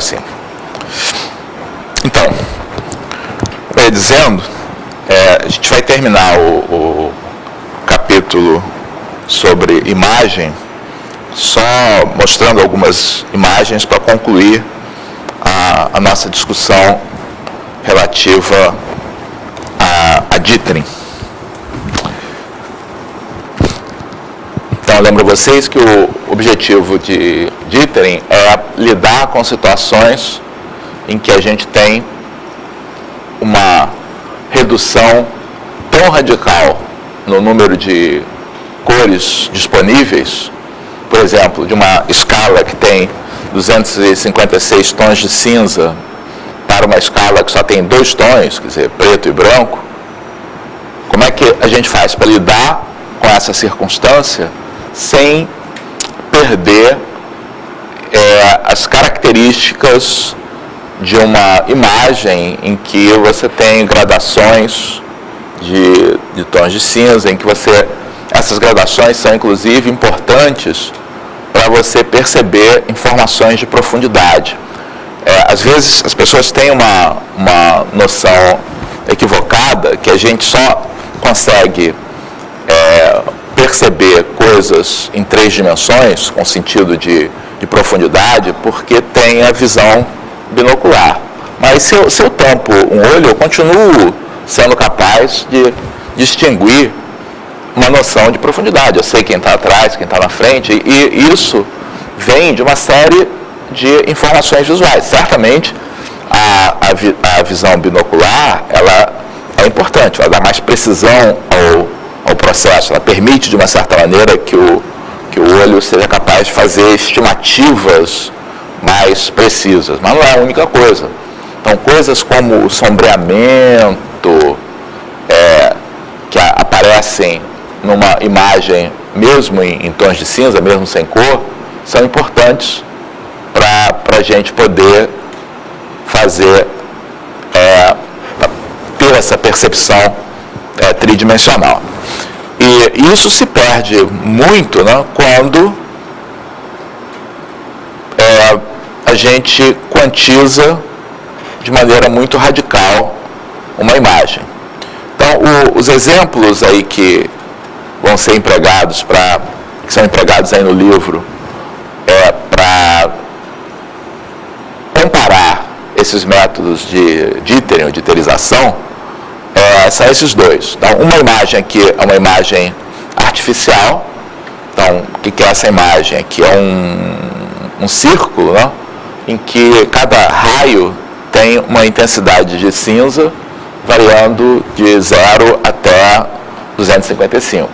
assim. Então, dizendo, a gente vai terminar o capítulo sobre imagem só mostrando algumas imagens para concluir a nossa discussão relativa a dithering. Então, eu lembro a vocês que o objetivo de dithering é lidar com situações em que a gente tem uma redução tão radical no número de cores disponíveis, por exemplo, de uma escala que tem 256 tons de cinza para uma escala que só tem 2 tons, quer dizer, preto e branco. Como é que a gente faz para lidar com essa circunstância sem perder as características de uma imagem em que você tem gradações de tons de cinza, em que essas gradações são inclusive importantes para você perceber informações de profundidade. Às vezes as pessoas têm uma noção equivocada que a gente só consegue perceber coisas em 3 dimensões, com sentido de profundidade, porque tem a visão binocular. Mas se eu tampo um olho, eu continuo sendo capaz de distinguir uma noção de profundidade. Eu sei quem está atrás, quem está na frente, e isso vem de uma série de informações visuais. Certamente, a visão binocular, ela é importante, ela dá mais precisão ao processo, ela permite, de uma certa maneira, que o olho seja capaz de fazer estimativas mais precisas, mas não é a única coisa. Então, coisas como o sombreamento, que aparecem numa imagem, mesmo em tons de cinza, mesmo sem cor, são importantes para a gente poder fazer, ter essa percepção tridimensional. E isso se perde muito, né, quando a gente quantiza de maneira muito radical uma imagem. Então, os exemplos aí que vão ser empregados que são empregados aí no livro, para comparar esses métodos de dithering ou diterização, são esses 2. Então, uma imagem aqui é uma imagem artificial. Então, o que é essa imagem? Aqui é um círculo, né, em que cada raio tem uma intensidade de cinza variando de 0 até 255.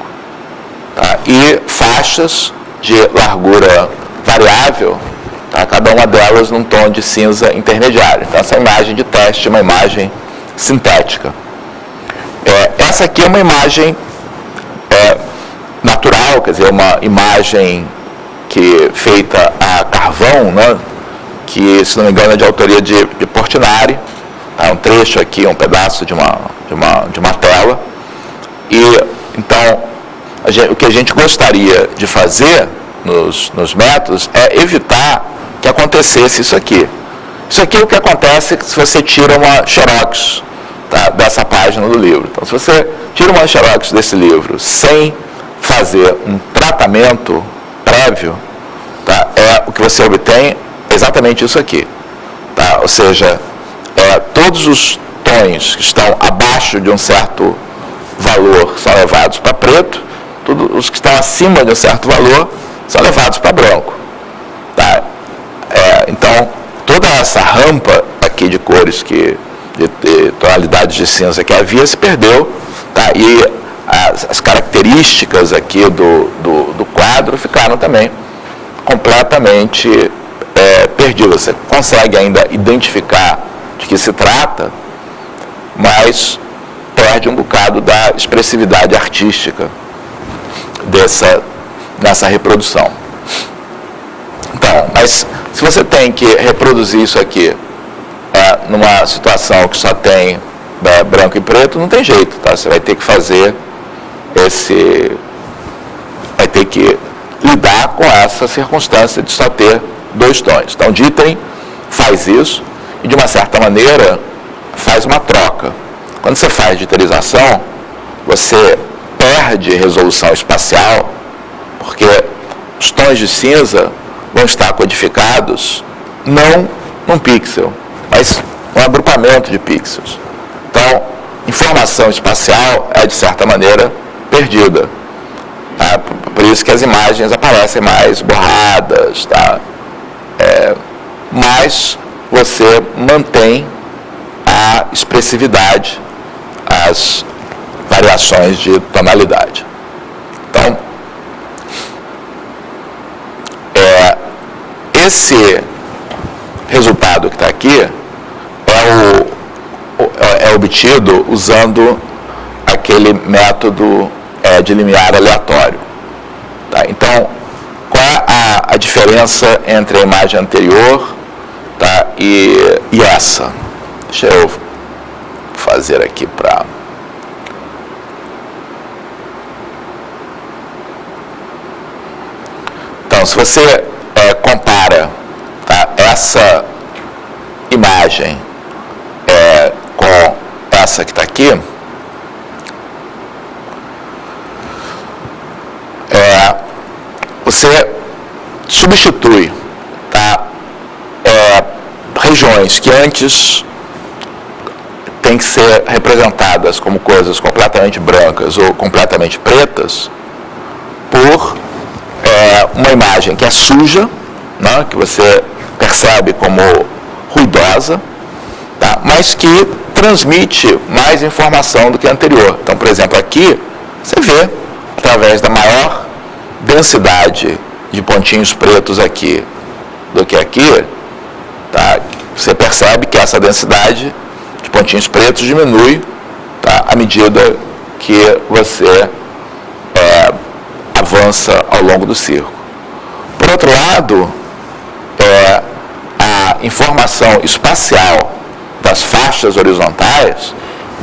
Tá? E faixas de largura variável, tá? Cada uma delas num tom de cinza intermediário. Então, essa imagem de teste é uma imagem sintética. Essa aqui é uma imagem natural, quer dizer, uma imagem feita a carvão, né? Que, se não me engano, é de autoria de Portinari. Tá? Um trecho aqui, um pedaço de uma tela. E, então, o que a gente gostaria de fazer nos métodos é evitar que acontecesse isso aqui. Isso aqui é o que acontece se você tira uma xerox, tá, dessa página do livro. Então, se você tira uma xerox desse livro sem fazer um tratamento prévio, tá, o que você obtém é exatamente isso aqui. Tá? Ou seja, todos os tons que estão abaixo de um certo valor são levados para preto, todos os que estão acima de um certo valor são levados para branco. Tá? Então, toda essa rampa aqui de cores, de tonalidades de cinza que havia, se perdeu. Tá? E as características aqui do quadro ficaram também completamente perdidas. Você consegue ainda identificar de que se trata, mas perde um bocado da expressividade artística nessa reprodução. Então, mas se você tem que reproduzir isso aqui numa situação que só tem branco e preto, não tem jeito, tá? Você vai ter que fazer vai ter que lidar com essa circunstância de só ter 2 tons. Então, dithering faz isso e, de uma certa maneira, faz uma troca. Quando você faz diterização, você perde resolução espacial, porque os tons de cinza vão estar codificados não num pixel, mas num agrupamento de pixels. Então, informação espacial é, de certa maneira, perdida. Tá? Por isso que as imagens aparecem mais borradas, tá? Mas você mantém a expressividade, as variações de tonalidade. Então, esse resultado que está aqui é obtido usando aquele método de limiar aleatório. Tá? Então, qual é a diferença entre a imagem anterior, tá, e essa? Deixa eu fazer aqui para... Então, se você compara, tá, essa imagem com essa que está aqui, você substitui, tá, regiões que antes têm que ser representadas como coisas completamente brancas ou completamente pretas por uma imagem que é suja, né, que você percebe como ruidosa, tá, mas que transmite mais informação do que a anterior. Então, por exemplo, aqui você vê, através da maior densidade de pontinhos pretos aqui do que aqui, tá, você percebe que essa densidade de pontinhos pretos diminui, tá, à medida que você avança ao longo do círculo. Por outro lado, a informação espacial das faixas horizontais,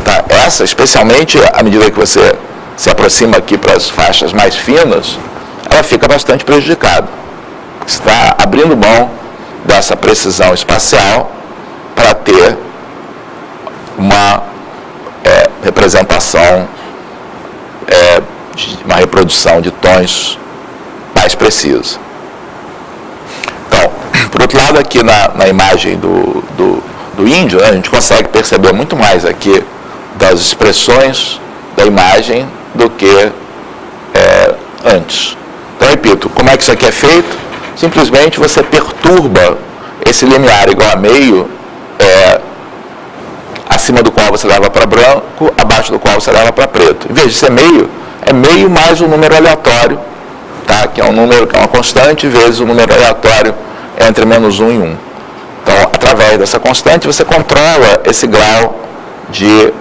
tá, essa, especialmente à medida que você se aproxima aqui para as faixas mais finas, ela fica bastante prejudicada. Você está abrindo mão dessa precisão espacial para ter uma representação, uma reprodução de tons mais precisa. Então, por outro lado, aqui na imagem do índio, né, a gente consegue perceber muito mais aqui das expressões da imagem do que antes. Então, repito, como é que isso aqui é feito? Simplesmente você perturba esse limiar igual a meio, acima do qual você leva para branco, abaixo do qual você leva para preto. Em vez de ser meio, é meio mais um número aleatório, tá? Que é um número, que é uma constante, vezes o número aleatório entre menos 1 e 1. Então, através dessa constante, você controla esse grau de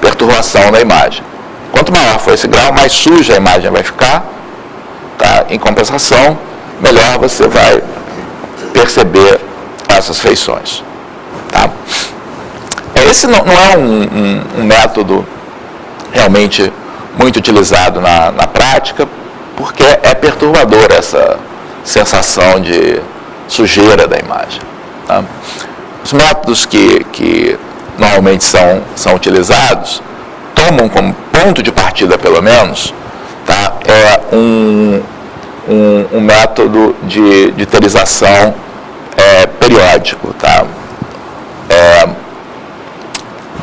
perturbação da imagem. Quanto maior for esse grau, mais suja a imagem vai ficar, tá? Em compensação, melhor você vai perceber essas feições. Tá? Esse não é um método realmente muito utilizado na prática, porque é perturbador essa sensação de sujeira da imagem. Tá? Os métodos que normalmente são utilizados tomam como ponto de partida, pelo menos, tá, um método de diterização periódico. Tá?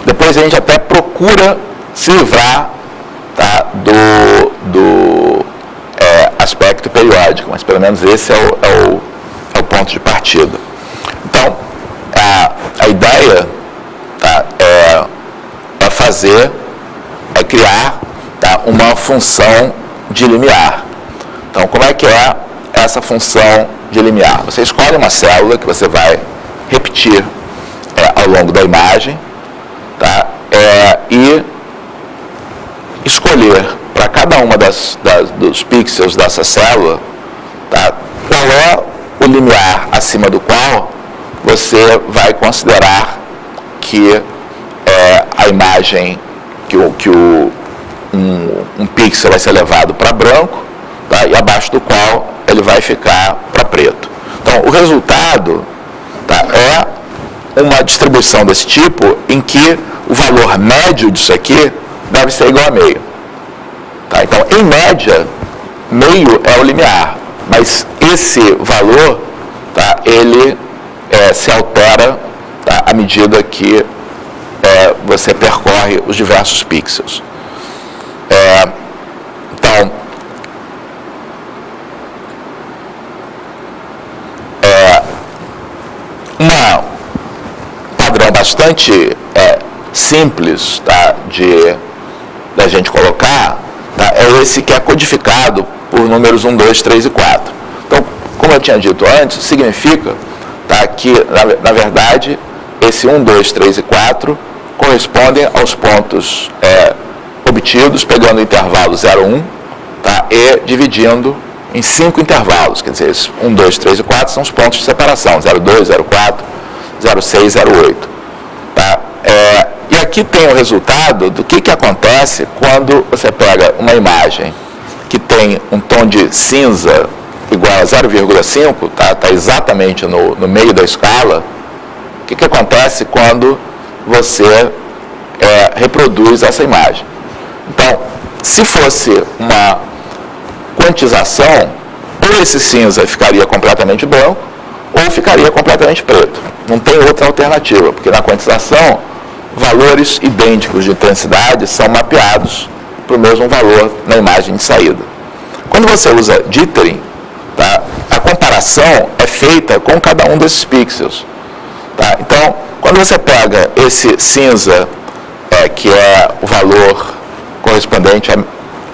Depois a gente até procura se livrar, tá, do aspecto periódico, mas pelo menos esse é o ponto de partida. Então, a ideia, tá, é criar, tá, uma função de limiar. Então, como é que é essa função de limiar? Você escolhe uma célula que você vai repetir ao longo da imagem, tá, e escolher para cada uma dos pixels dessa célula, tá, qual é o limiar acima do qual você vai considerar que a imagem, um pixel vai ser levado para branco, tá, e abaixo do qual ele vai ficar para preto. Então, o resultado, é uma distribuição desse tipo em que o valor médio disso aqui deve ser igual a meio. Tá? Então, em média, meio é o limiar, mas esse valor, tá, ele se altera, tá, à medida que você percorre os diversos pixels. Então, um padrão bastante simples, tá, da gente colocar, tá, é esse que é codificado por números 1, 2, 3 e 4. Então, como eu tinha dito antes, significa, tá, que, na verdade, esse 1, 2, 3 e 4 correspondem aos pontos obtidos pegando o intervalo 0, 1, tá, e dividindo em 5 intervalos. Quer dizer, 1, 2, 3 e 4 são os pontos de separação, 0, 2, 0, 4, 0, 6, 0, 8. Tá? E aqui tem o resultado do que acontece quando você pega uma imagem que tem um tom de cinza igual a 0,5, tá exatamente no meio da escala. O que acontece quando você reproduz essa imagem? Então, se fosse uma quantização, ou esse cinza ficaria completamente branco, ou ficaria completamente preto. Não tem outra alternativa, porque na quantização, valores idênticos de intensidade são mapeados para o mesmo valor na imagem de saída. Quando você usa jittering, tá, a comparação é feita com cada um desses pixels. Tá? Então, quando você pega esse cinza, que é o valor correspondente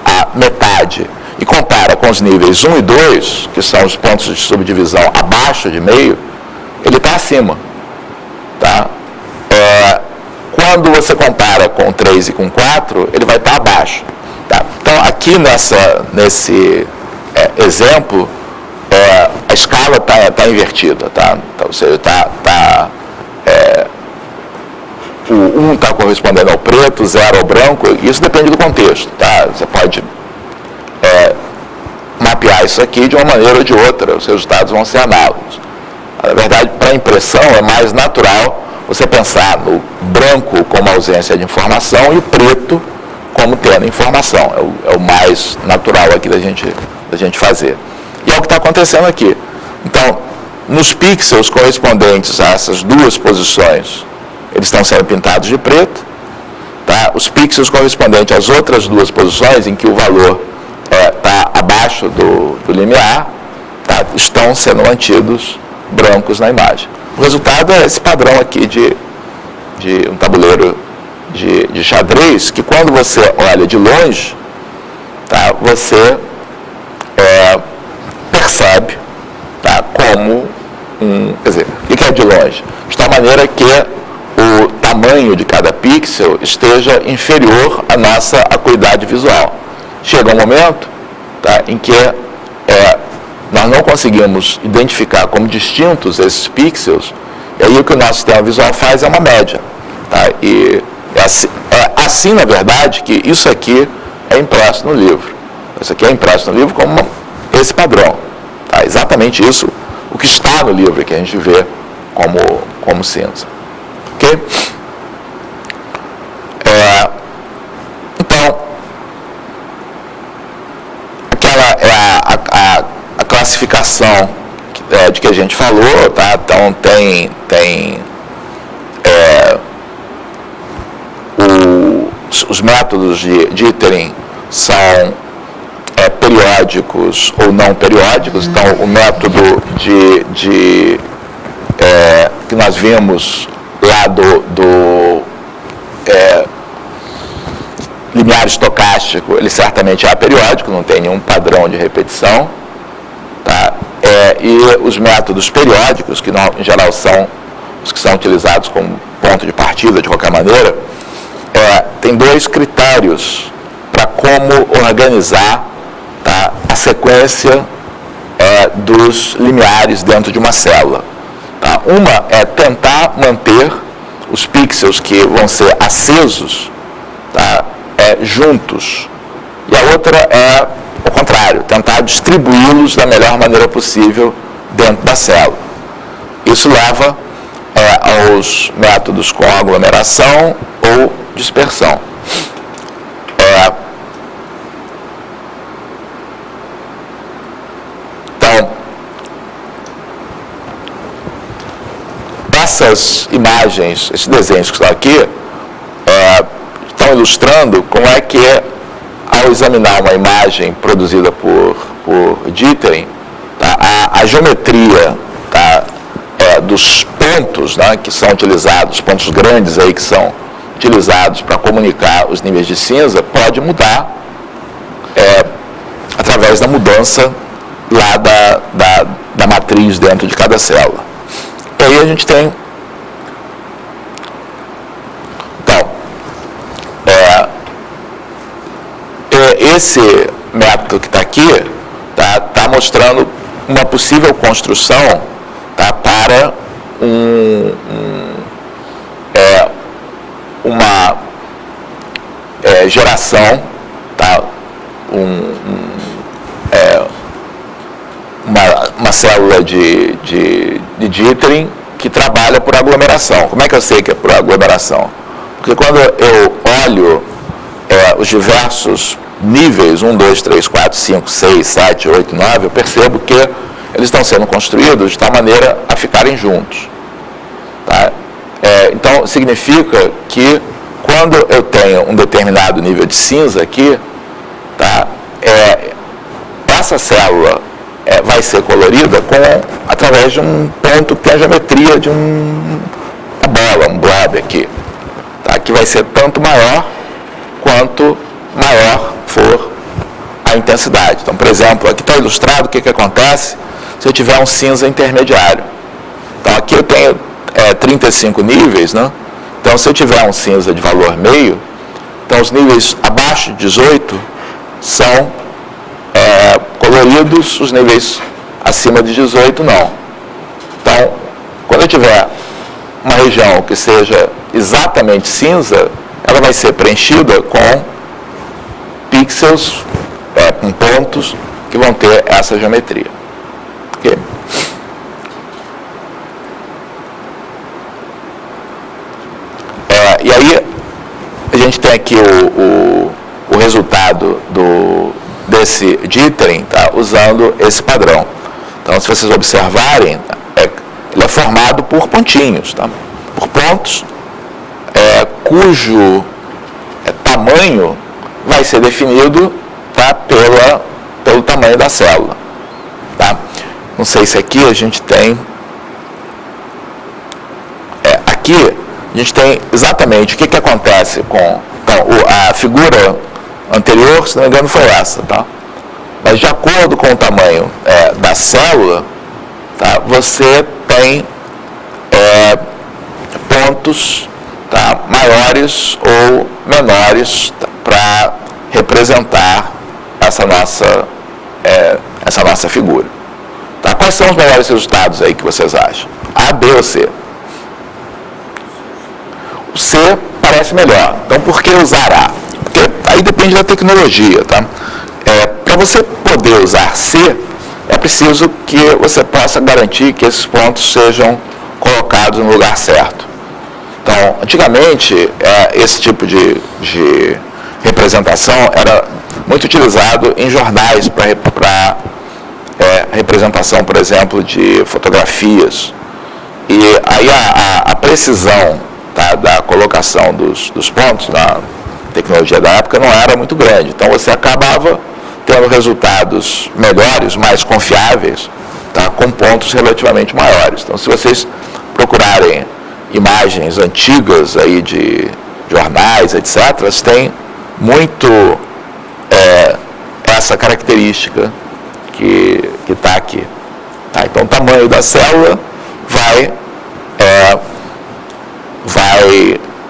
à metade, e compara com os níveis 1 e 2, que são os pontos de subdivisão abaixo de meio, ele está acima. Tá? Quando você compara com 3 e com 4, ele vai estar abaixo. Tá? Então, aqui nesse exemplo, a escala está invertida. Tá? Então, ou seja, o 1 está correspondendo ao preto, 0 ao branco, isso depende do contexto. Tá? Você pode mapear isso aqui de uma maneira ou de outra, os resultados vão ser análogos. Na verdade, para a impressão é mais natural você pensar no branco como ausência de informação e o preto como tendo informação. É o mais natural aqui da gente fazer. E é o que está acontecendo aqui. Então, nos pixels correspondentes a essas duas posições, eles estão sendo pintados de preto. Tá? Os pixels correspondentes às outras duas posições, em que o valor está abaixo do limiar, tá, estão sendo mantidos brancos na imagem. O resultado é esse padrão aqui de um tabuleiro de xadrez, que quando você olha de longe, tá, você percebe, tá, como quer dizer, o que é de longe? De tal maneira que o tamanho de cada pixel esteja inferior à nossa acuidade visual. Chega um momento, tá, em que nós não conseguimos identificar como distintos esses pixels, e aí o que o nosso sistema visual faz é uma média. Tá? E é assim, na verdade, que isso aqui é impresso no livro. Isso aqui é impresso no livro como esse padrão. Tá? Exatamente isso, o que está no livro, que a gente vê como cinza. Ok? Então, aquela é a classificação de que a gente falou, tá? Então tem os métodos de jittering são periódicos ou não periódicos. Então, o método que nós vimos lá do limiar estocástico, ele certamente é aperiódico, não tem nenhum padrão de repetição. Tá? E os métodos periódicos, que em geral são os que são utilizados como ponto de partida, de qualquer maneira, tem dois critérios para como organizar, tá, a sequência dos limiares dentro de uma célula. Tá? Uma é tentar manter os pixels que vão ser acesos, tá, juntos. E a outra é o contrário, tentar distribuí-los da melhor maneira possível dentro da célula. Isso leva aos métodos com aglomeração ou dispersão. Então, essas imagens, esses desenhos que estão aqui, estão ilustrando como é que, ao examinar uma imagem produzida por Dithering, tá, a geometria, tá, dos pontos, né, que são utilizados, pontos grandes aí que são utilizados para comunicar os níveis de cinza, pode mudar através da mudança lá da matriz dentro de cada célula. E aí a gente tem, então, esse método que está aqui está mostrando uma possível construção, tá, para uma geração, tá, uma célula de Dithering que trabalha por aglomeração. Como é que eu sei que é por aglomeração? Porque quando eu olho os diversos níveis, 1, 2, 3, 4, 5, 6, 7, 8, 9, eu percebo que eles estão sendo construídos de tal maneira a ficarem juntos. Tá? Então, significa que quando eu tenho um determinado nível de cinza aqui, tá, essa célula vai ser colorida através de um ponto que tem a geometria de uma bola, um blob aqui, tá, que vai ser tanto maior quanto maior for a intensidade. Então, por exemplo, aqui está ilustrado o que acontece se eu tiver um cinza intermediário. Então, aqui eu tenho 35 níveis, né? Então, se eu tiver um cinza de valor meio, então os níveis abaixo de 18 são coloridos, os níveis acima de 18 não. Então, quando eu tiver uma região que seja exatamente cinza, ela vai ser preenchida com pixels, com pontos que vão ter essa geometria. Okay? E aí, a gente tem aqui o resultado desse Dithering, tá, usando esse padrão. Então, se vocês observarem, ele é formado por pontinhos, tá, por pontos, cujo tamanho vai ser definido, tá, pelo tamanho da célula. Tá? Não sei se aqui a gente tem... aqui a gente tem exatamente o que acontece com... Então, a figura anterior, se não me engano, foi essa. Tá? Mas de acordo com o tamanho da célula, tá, você tem pontos, tá, maiores ou menores, tá, para representar essa nossa figura. Tá? Quais são os melhores resultados aí que vocês acham? A, B ou C? O C parece melhor. Então, por que usar A? Porque aí depende da tecnologia. Tá? Para você poder usar C, é preciso que você possa garantir que esses pontos sejam colocados no lugar certo. Então, antigamente, esse tipo de representação era muito utilizado em jornais para representação, por exemplo, de fotografias. E aí a precisão, tá, da colocação dos pontos na tecnologia da época não era muito grande. Então, você acabava tendo resultados melhores, mais confiáveis, tá, com pontos relativamente maiores. Então, se vocês procurarem imagens antigas aí de jornais, etc., tem muito essa característica que está aqui. Tá? Então, o tamanho da célula vai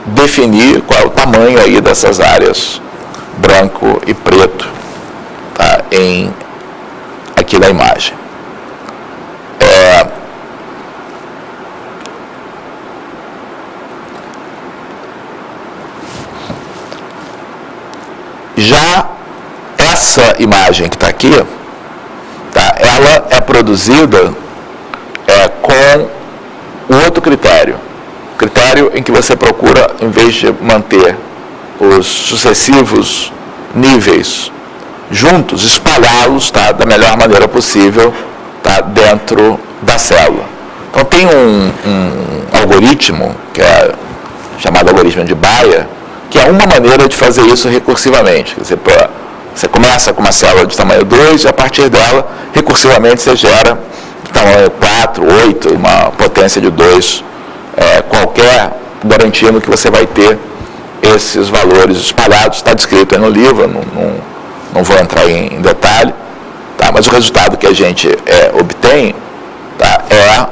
definir qual é o tamanho aí dessas áreas branco e preto, tá, aqui na imagem. Já essa imagem que está aqui, tá, ela é produzida com o outro critério em que você procura, em vez de manter os sucessivos níveis juntos, espalhá-los, tá, da melhor maneira possível, tá, dentro da célula. Então tem um algoritmo, que é chamado algoritmo de Bayer, que é uma maneira de fazer isso recursivamente. Quer dizer, você começa com uma célula de tamanho 2 e a partir dela, recursivamente, você gera de tamanho 4, 8, uma potência de 2, qualquer, garantindo que você vai ter esses valores espalhados. Está descrito aí no livro, não vou entrar em detalhe, tá? Mas o resultado que a gente obtém, tá, é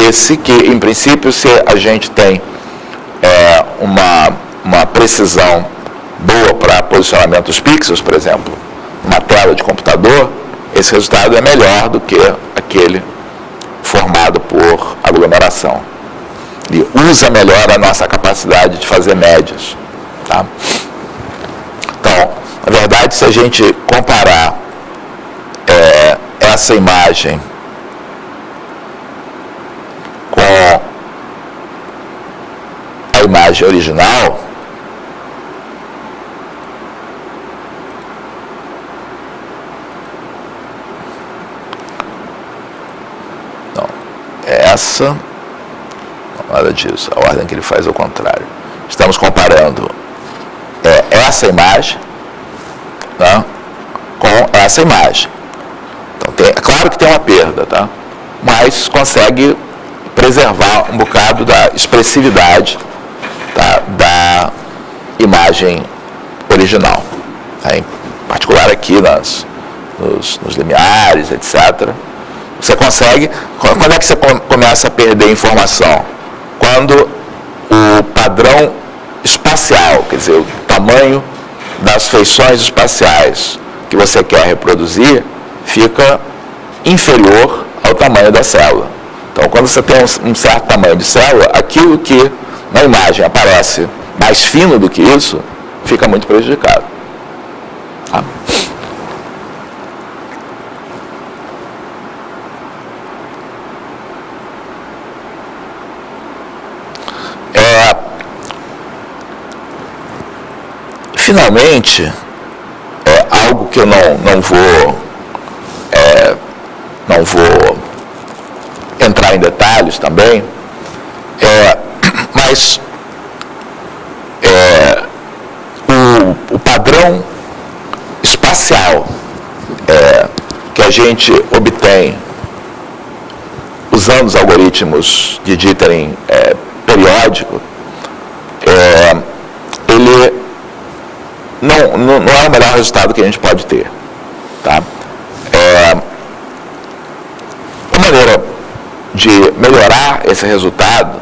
esse que, em princípio, se a gente tem uma precisão boa para posicionamento dos pixels, por exemplo, numa tela de computador, esse resultado é melhor do que aquele formado por aglomeração. Ele usa melhor a nossa capacidade de fazer médias. Tá? Então, na verdade, se a gente comparar essa imagem com a imagem original, não, essa, nada disso, a ordem que ele faz é o contrário. Estamos comparando essa imagem, tá, com essa imagem. Então, é claro que tem uma perda, tá? Mas consegue preservar um bocado da expressividade, tá, da imagem original. Tá? Em particular aqui nos limiares, etc. Você consegue... Quando é que você começa a perder informação? Quando o padrão espacial, quer dizer, o tamanho das feições espaciais que você quer reproduzir, fica inferior ao tamanho da célula. Então, quando você tem um certo tamanho de célula, aquilo que na imagem aparece mais fino do que isso, fica muito prejudicado. Tá? Finalmente, algo que eu não vou entrar em detalhes também, mas o padrão espacial que a gente obtém usando os algoritmos de dithering periódico, ele não é o melhor resultado que a gente pode ter. Tá? Uma maneira de melhorar esse resultado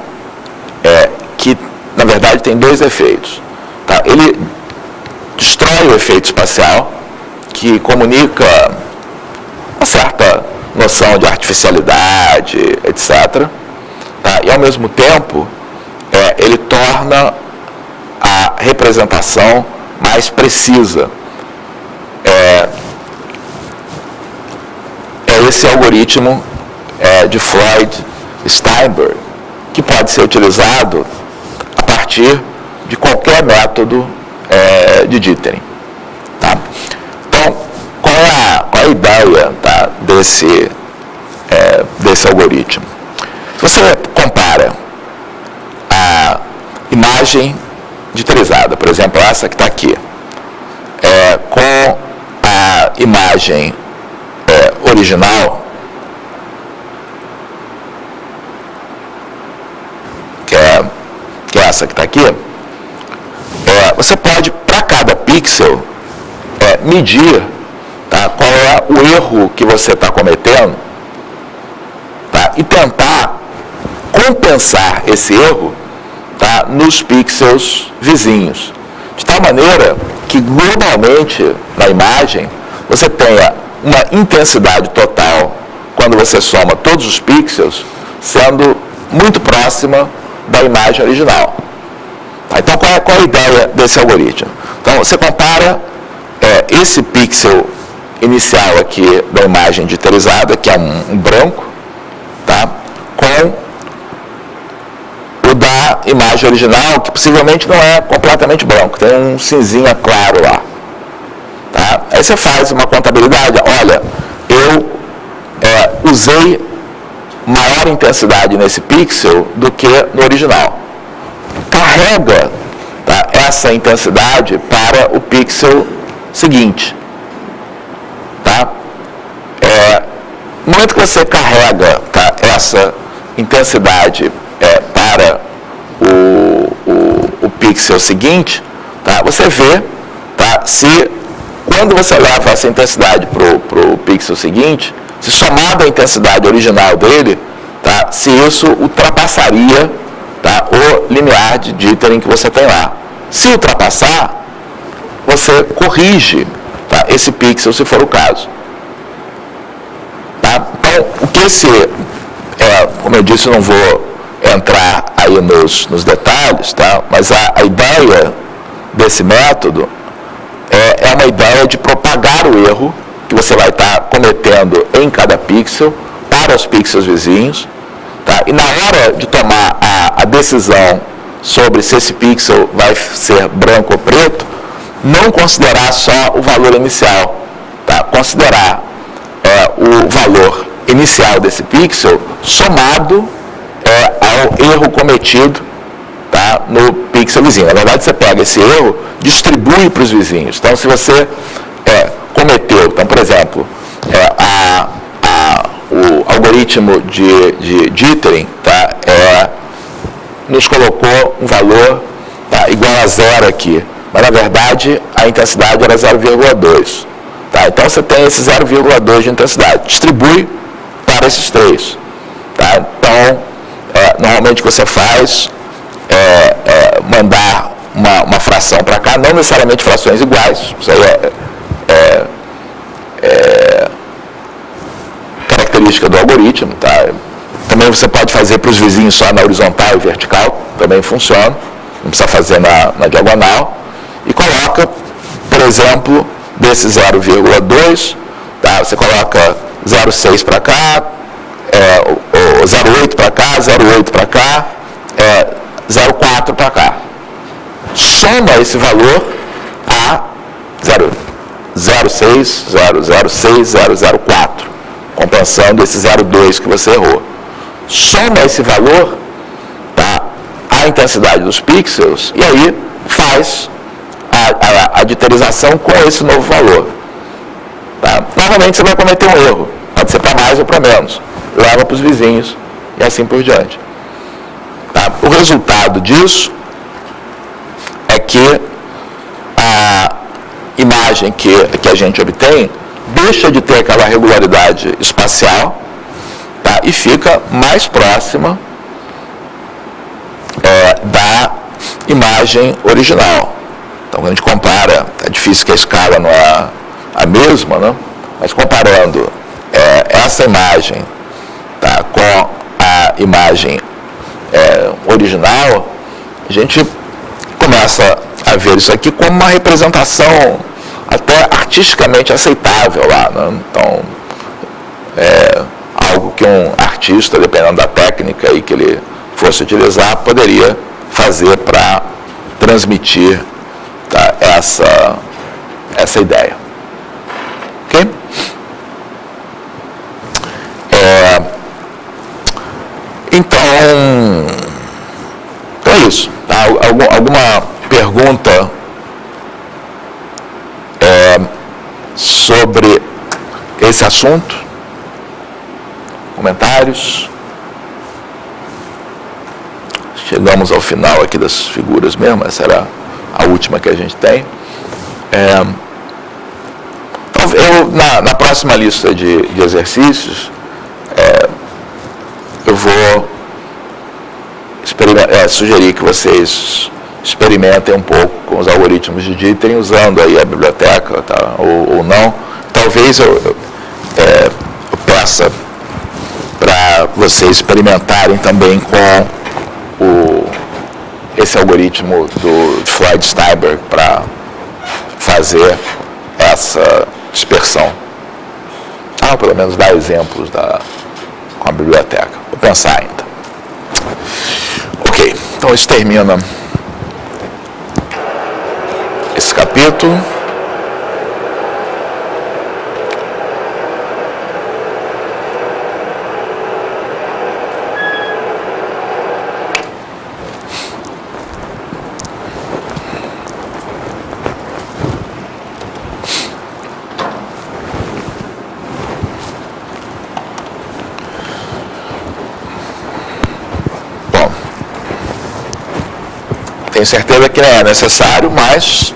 que, na verdade, tem dois efeitos. Tá? Ele destrói o efeito espacial, que comunica uma certa noção de artificialidade, etc. Tá? E, ao mesmo tempo, ele torna a representação mais precisa. É esse algoritmo de Freud-Steinberg, que pode ser utilizado a partir de qualquer método de dithering. Tá? Então, qual é a ideia, tá, desse algoritmo? Se você compara a imagem diterizada, por exemplo, essa que está aqui, com a imagem original, que é essa que está aqui, você pode, para cada pixel, medir, tá, qual é o erro que você está cometendo, tá, e tentar compensar esse erro, tá, nos pixels vizinhos, de tal maneira que globalmente na imagem você tenha uma intensidade total quando você soma todos os pixels, sendo muito próxima da imagem original. Tá? Então, qual é a ideia desse algoritmo? Então, você compara esse pixel inicial aqui da imagem diterizada, que é um branco, tá? Com imagem original, que possivelmente não é completamente branco, tem um cinzinha claro lá. Tá? Aí você faz uma contabilidade, olha, eu usei maior intensidade nesse pixel do que no original. Carrega, tá, essa intensidade para o pixel seguinte. Tá? No momento que você carrega, tá, essa intensidade para o pixel seguinte, tá, você vê, tá, se quando você leva essa intensidade para o pixel seguinte, se somado à intensidade original dele, tá, se isso ultrapassaria, tá, o limiar de dithering que você tem lá. Se ultrapassar, você corrige, tá, esse pixel, se for o caso. Tá? Então, o que como eu disse, eu não vou entrar aí nos detalhes, tá? Mas a ideia desse método é uma ideia de propagar o erro que você vai estar cometendo em cada pixel para os pixels vizinhos, tá? E na hora de tomar a decisão sobre se esse pixel vai ser branco ou preto, não considerar só o valor inicial, tá? Considerar o valor inicial desse pixel somado ao erro cometido, tá, no pixel vizinho. Na verdade, você pega esse erro, distribui para os vizinhos. Então, se você cometeu, então, por exemplo, o algoritmo de dithering, tá, nos colocou um valor, tá, igual a 0 aqui, mas na verdade a intensidade era 0,2. Tá? Então você tem esse 0,2 de intensidade, distribui para esses três. Tá? Então, normalmente o que você faz mandar uma fração para cá, não necessariamente frações iguais, isso aí é característica do algoritmo. Tá? Também você pode fazer para os vizinhos só na horizontal e vertical, também funciona, não precisa fazer na diagonal, e coloca, por exemplo, desse 0,2, tá? Você coloca 0,6 para cá, 0,8 para cá, 0,8 para cá, 0,4 para cá. Soma esse valor a 0,6, 0,06, 0,04, compensando esse 0,2 que você errou. Soma esse valor, tá, a intensidade dos pixels, e aí faz a diterização com esse novo valor. Tá? Novamente você vai cometer um erro, pode ser para mais ou para menos, leva para os vizinhos e assim por diante. Tá? O resultado disso é que a imagem que a gente obtém deixa de ter aquela regularidade espacial, tá? E fica mais próxima da imagem original. Então, quando a gente compara, é difícil que a escala não é a mesma, né? Mas comparando essa imagem, tá, com a imagem original, a gente começa a ver isso aqui como uma representação até artisticamente aceitável lá, né? Então, algo que um artista, dependendo da técnica aí que ele fosse utilizar, poderia fazer para transmitir, tá, essa ideia. Ok? Então é isso. Tá? Alguma pergunta sobre esse assunto? Comentários? Chegamos ao final aqui das figuras mesmo, essa era a última que a gente tem. Na próxima lista de exercícios, eu vou sugerir que vocês experimentem um pouco com os algoritmos de dithering, usando aí a biblioteca, tá? ou não. Talvez eu peça para vocês experimentarem também com esse algoritmo do Floyd Steinberg para fazer essa dispersão. Ou pelo menos dar exemplos com a biblioteca. Vou pensar ainda. Ok, então isso termina esse capítulo. Tenho certeza que não é necessário, mas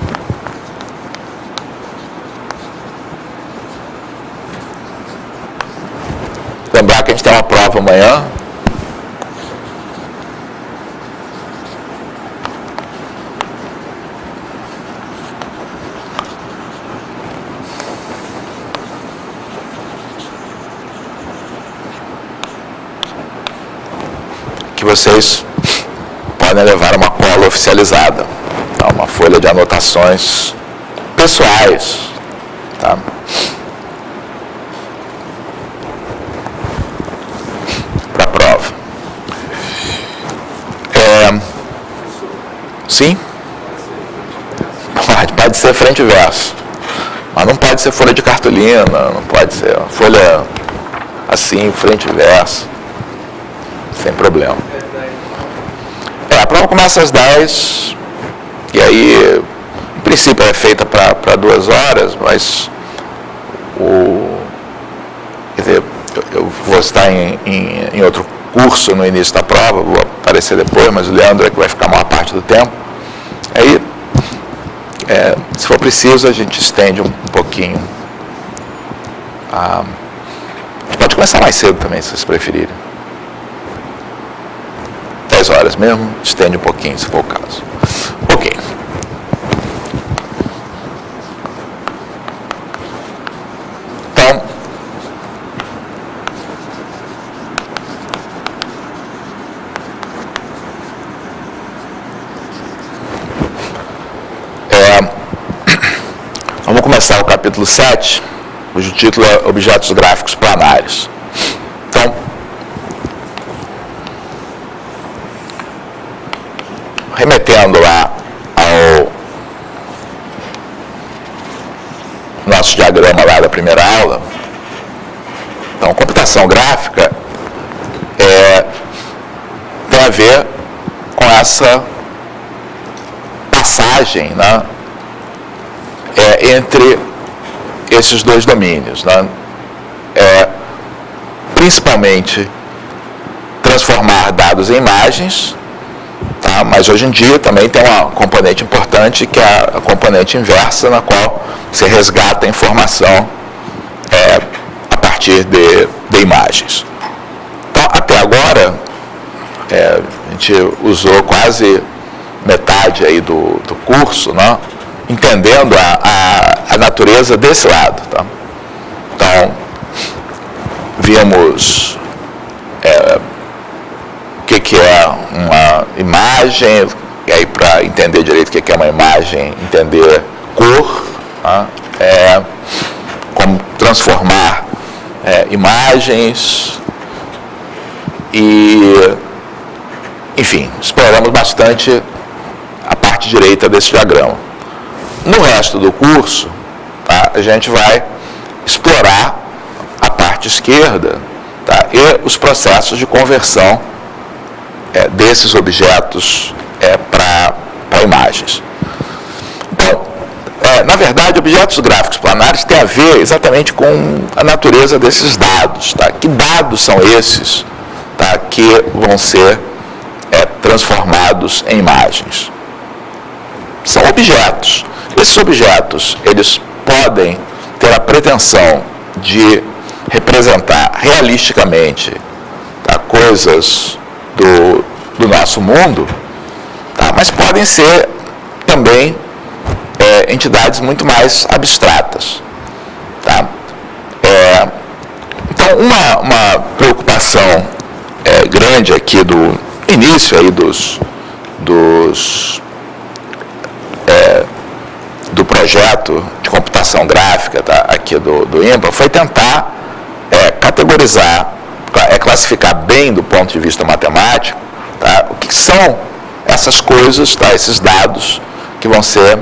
lembrar que a gente tem uma prova amanhã. Que vocês podem levar uma cola oficializada, tá? Uma folha de anotações pessoais, tá? Para a prova. Sim? Pode ser frente e verso, mas não pode ser folha de cartolina, não pode ser folha assim, frente e verso, sem problema. A prova começa às 10, e aí, em princípio, é feita para 2 horas, mas quer dizer, eu vou estar em outro curso no início da prova, vou aparecer depois, mas o Leandro é que vai ficar a maior parte do tempo. Aí, se for preciso, a gente estende um pouquinho. A gente pode começar mais cedo também, se vocês preferirem. 10 horas mesmo, estende um pouquinho, se for o caso. Ok. Então, vamos começar o capítulo 7, cujo título é Objetos Gráficos Planários. Então, remetendo lá ao nosso diagrama lá da primeira aula, então, computação gráfica tem a ver com essa passagem, né, entre esses dois domínios, né, principalmente transformar dados em imagens, tá, mas hoje em dia também tem uma componente importante que é a componente inversa, na qual você resgata a informação a partir de imagens. Então, até agora, a gente usou quase metade aí do curso, né, entendendo a natureza desse lado. Tá? Então, vimos o que é uma imagem, e aí para entender direito o que é uma imagem, entender cor, tá? Como transformar imagens e, enfim, exploramos bastante a parte direita desse diagrama. No resto do curso, tá, a gente vai explorar a parte esquerda, tá, e os processos de conversão desses objetos para imagens. Então, na verdade, objetos gráficos planares têm a ver exatamente com a natureza desses dados. Tá? Que dados são esses, tá, que vão ser transformados em imagens? São objetos. Esses objetos, eles podem ter a pretensão de representar realisticamente, tá, coisas do nosso mundo, tá, mas podem ser também entidades muito mais abstratas. Tá? Então, uma preocupação grande aqui do início aí do projeto de computação gráfica, tá, aqui do IMPA, foi tentar categorizar, classificar bem do ponto de vista matemático, tá? O que são essas coisas, tá? Esses dados que vão ser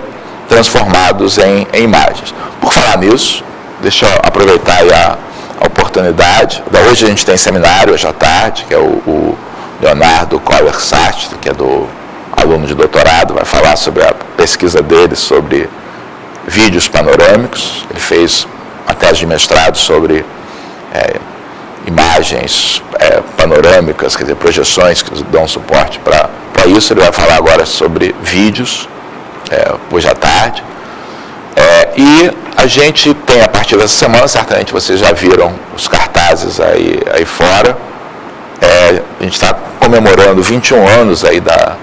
transformados em imagens. Por falar nisso, deixa eu aproveitar aí a oportunidade. Hoje a gente tem seminário, hoje à tarde, que é o Leonardo Coller Sastre, que é do aluno de doutorado, vai falar sobre a pesquisa dele sobre vídeos panorâmicos. Ele fez uma tese de mestrado sobre imagens panorâmicas, quer dizer, projeções que dão suporte para isso. Ele vai falar agora sobre vídeos, hoje à tarde. E a gente tem, a partir dessa semana, certamente vocês já viram os cartazes aí fora, a gente está comemorando 21 anos aí da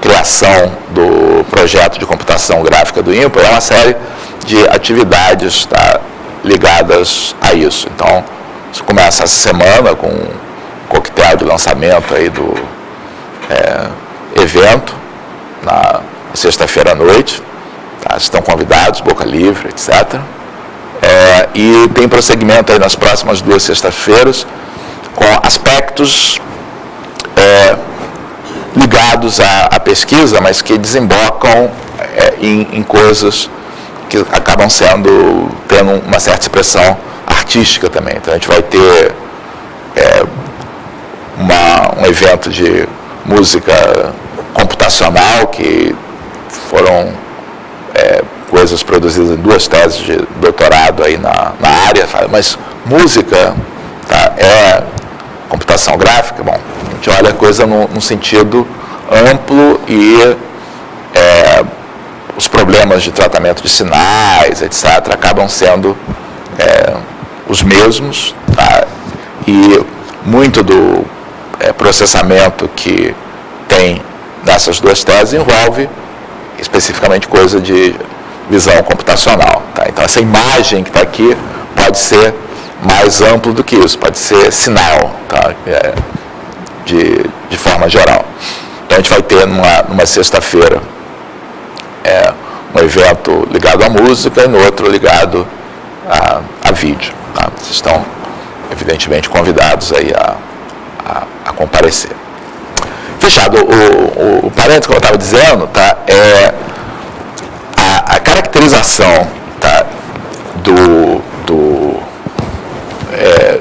criação do projeto de computação gráfica do INPA. É uma série de atividades, tá, ligadas a isso. Então, isso começa essa semana com um coquetel de lançamento aí do evento, na sexta-feira à noite. Tá? Estão convidados, boca livre, etc. E tem prosseguimento aí nas próximas 2 sextas-feiras com aspectos ligados à pesquisa, mas que desembocam em coisas que acabam tendo uma certa expressão artística também. Então a gente vai ter um evento de música computacional, que foram coisas produzidas em 2 teses de doutorado aí na área, mas música, tá, computação gráfica. Bom, a gente olha a coisa num sentido amplo e os problemas de tratamento de sinais, etc., acabam sendo os mesmos, tá? E muito do processamento que tem nessas 2 teses envolve especificamente coisa de visão computacional, tá? Então essa imagem que está aqui pode ser mais amplo do que isso, pode ser sinal, tá? De forma geral. Então a gente vai ter numa sexta-feira um evento ligado à música e no outro ligado a vídeo, tá? Vocês estão evidentemente convidados aí a comparecer. Fechado o parênteses, como eu estava dizendo, tá? A caracterização, tá,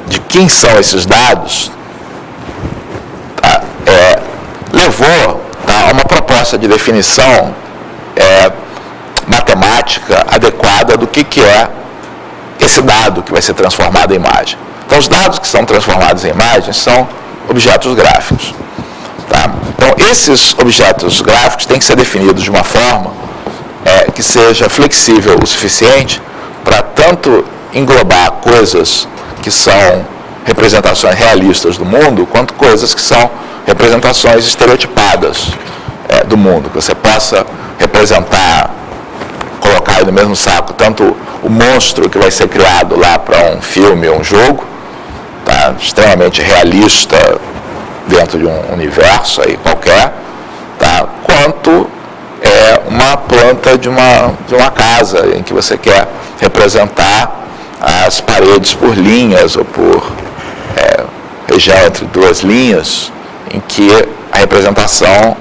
de quem são esses dados, tá, levou, tá, a uma proposta de definição matemática adequada do que é esse dado que vai ser transformado em imagem. Então, os dados que são transformados em imagens são objetos gráficos. Tá? Então, esses objetos gráficos têm que ser definidos de uma forma que seja flexível o suficiente para tanto englobar coisas que são representações realistas do mundo, quanto coisas que são representações estereotipadas do mundo, que você possa representar, colocar no mesmo saco tanto o monstro que vai ser criado lá para um filme ou um jogo, tá, extremamente realista dentro de um universo aí qualquer, tá, quanto uma planta de uma casa em que você quer representar as paredes por linhas ou por região entre 2 linhas, em que a representação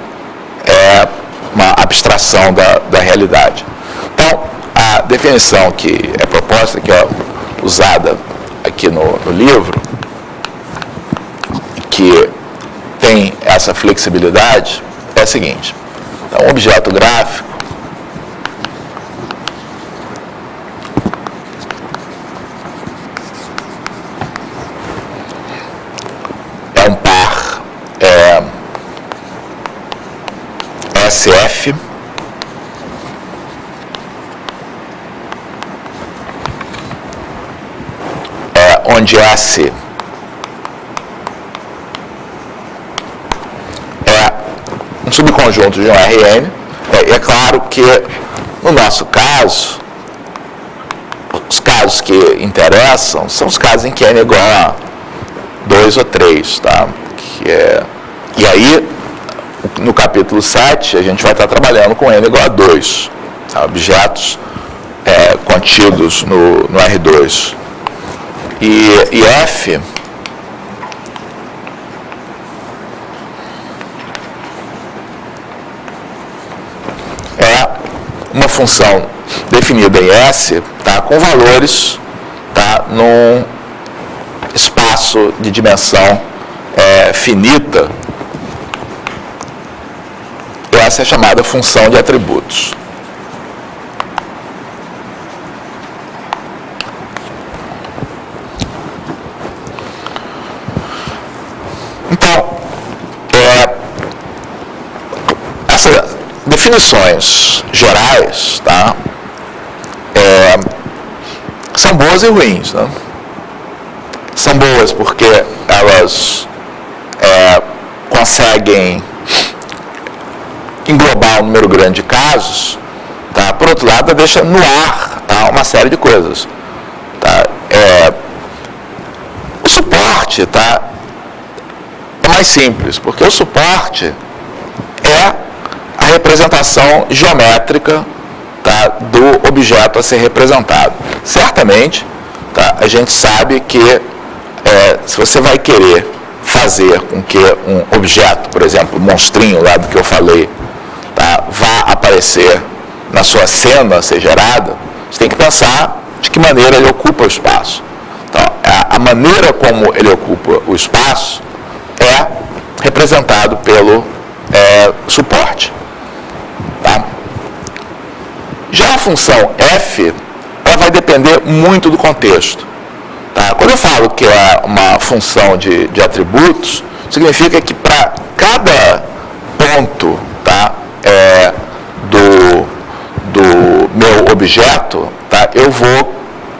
é uma abstração da realidade. Então, a definição que é proposta, que é usada aqui no livro, que tem essa flexibilidade, é a seguinte. Então, um objeto gráfico é um par SF onde S é um subconjunto de um Rn, e é claro que, no nosso caso, os casos que interessam são os casos em que N é igual a 2 ou 3, tá? E aí, no capítulo 7, a gente vai estar trabalhando com N igual a 2, tá? Objetos contidos no R2. E F função definida em S, tá, com valores, tá, num espaço de dimensão finita. Essa é chamada função de atributos. Então, essas definições gerais, tá, são boas e ruins, né? São boas porque elas conseguem englobar um número grande de casos, tá? Por outro lado, deixa no ar, tá, uma série de coisas. Tá? O suporte, tá, é mais simples, porque o suporte é a representação geométrica, tá, do objeto a ser representado. Certamente, tá, a gente sabe que se você vai querer fazer com que um objeto, por exemplo, o monstrinho lá do que eu falei, tá, vá aparecer na sua cena, ser gerada, você tem que pensar de que maneira ele ocupa o espaço. Então, a maneira como ele ocupa o espaço é representado pelo suporte. Tá? Já a função f, ela vai depender muito do contexto. Tá? Quando eu falo que é uma função de atributos, significa que para cada ponto, tá, do meu objeto, tá, eu vou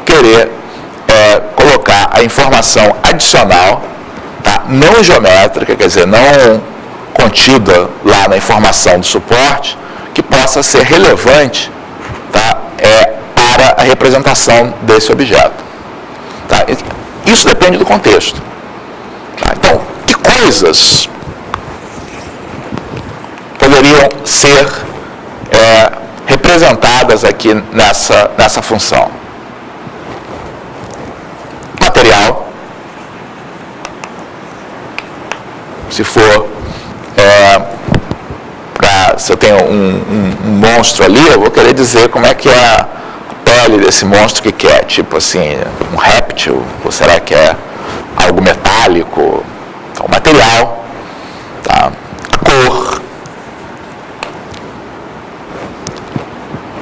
querer colocar a informação adicional, tá, não geométrica, quer dizer, não contida lá na informação do suporte, que possa ser relevante, tá, para a representação desse objeto. Tá? Isso depende do contexto. Tá? Então, que coisas poderiam ser representadas aqui nessa função? Material. Se for se eu tenho um monstro ali, eu vou querer dizer como é que é a pele desse monstro, que é, tipo assim, um réptil, ou será que é algo metálico? Então, material, tá? A cor.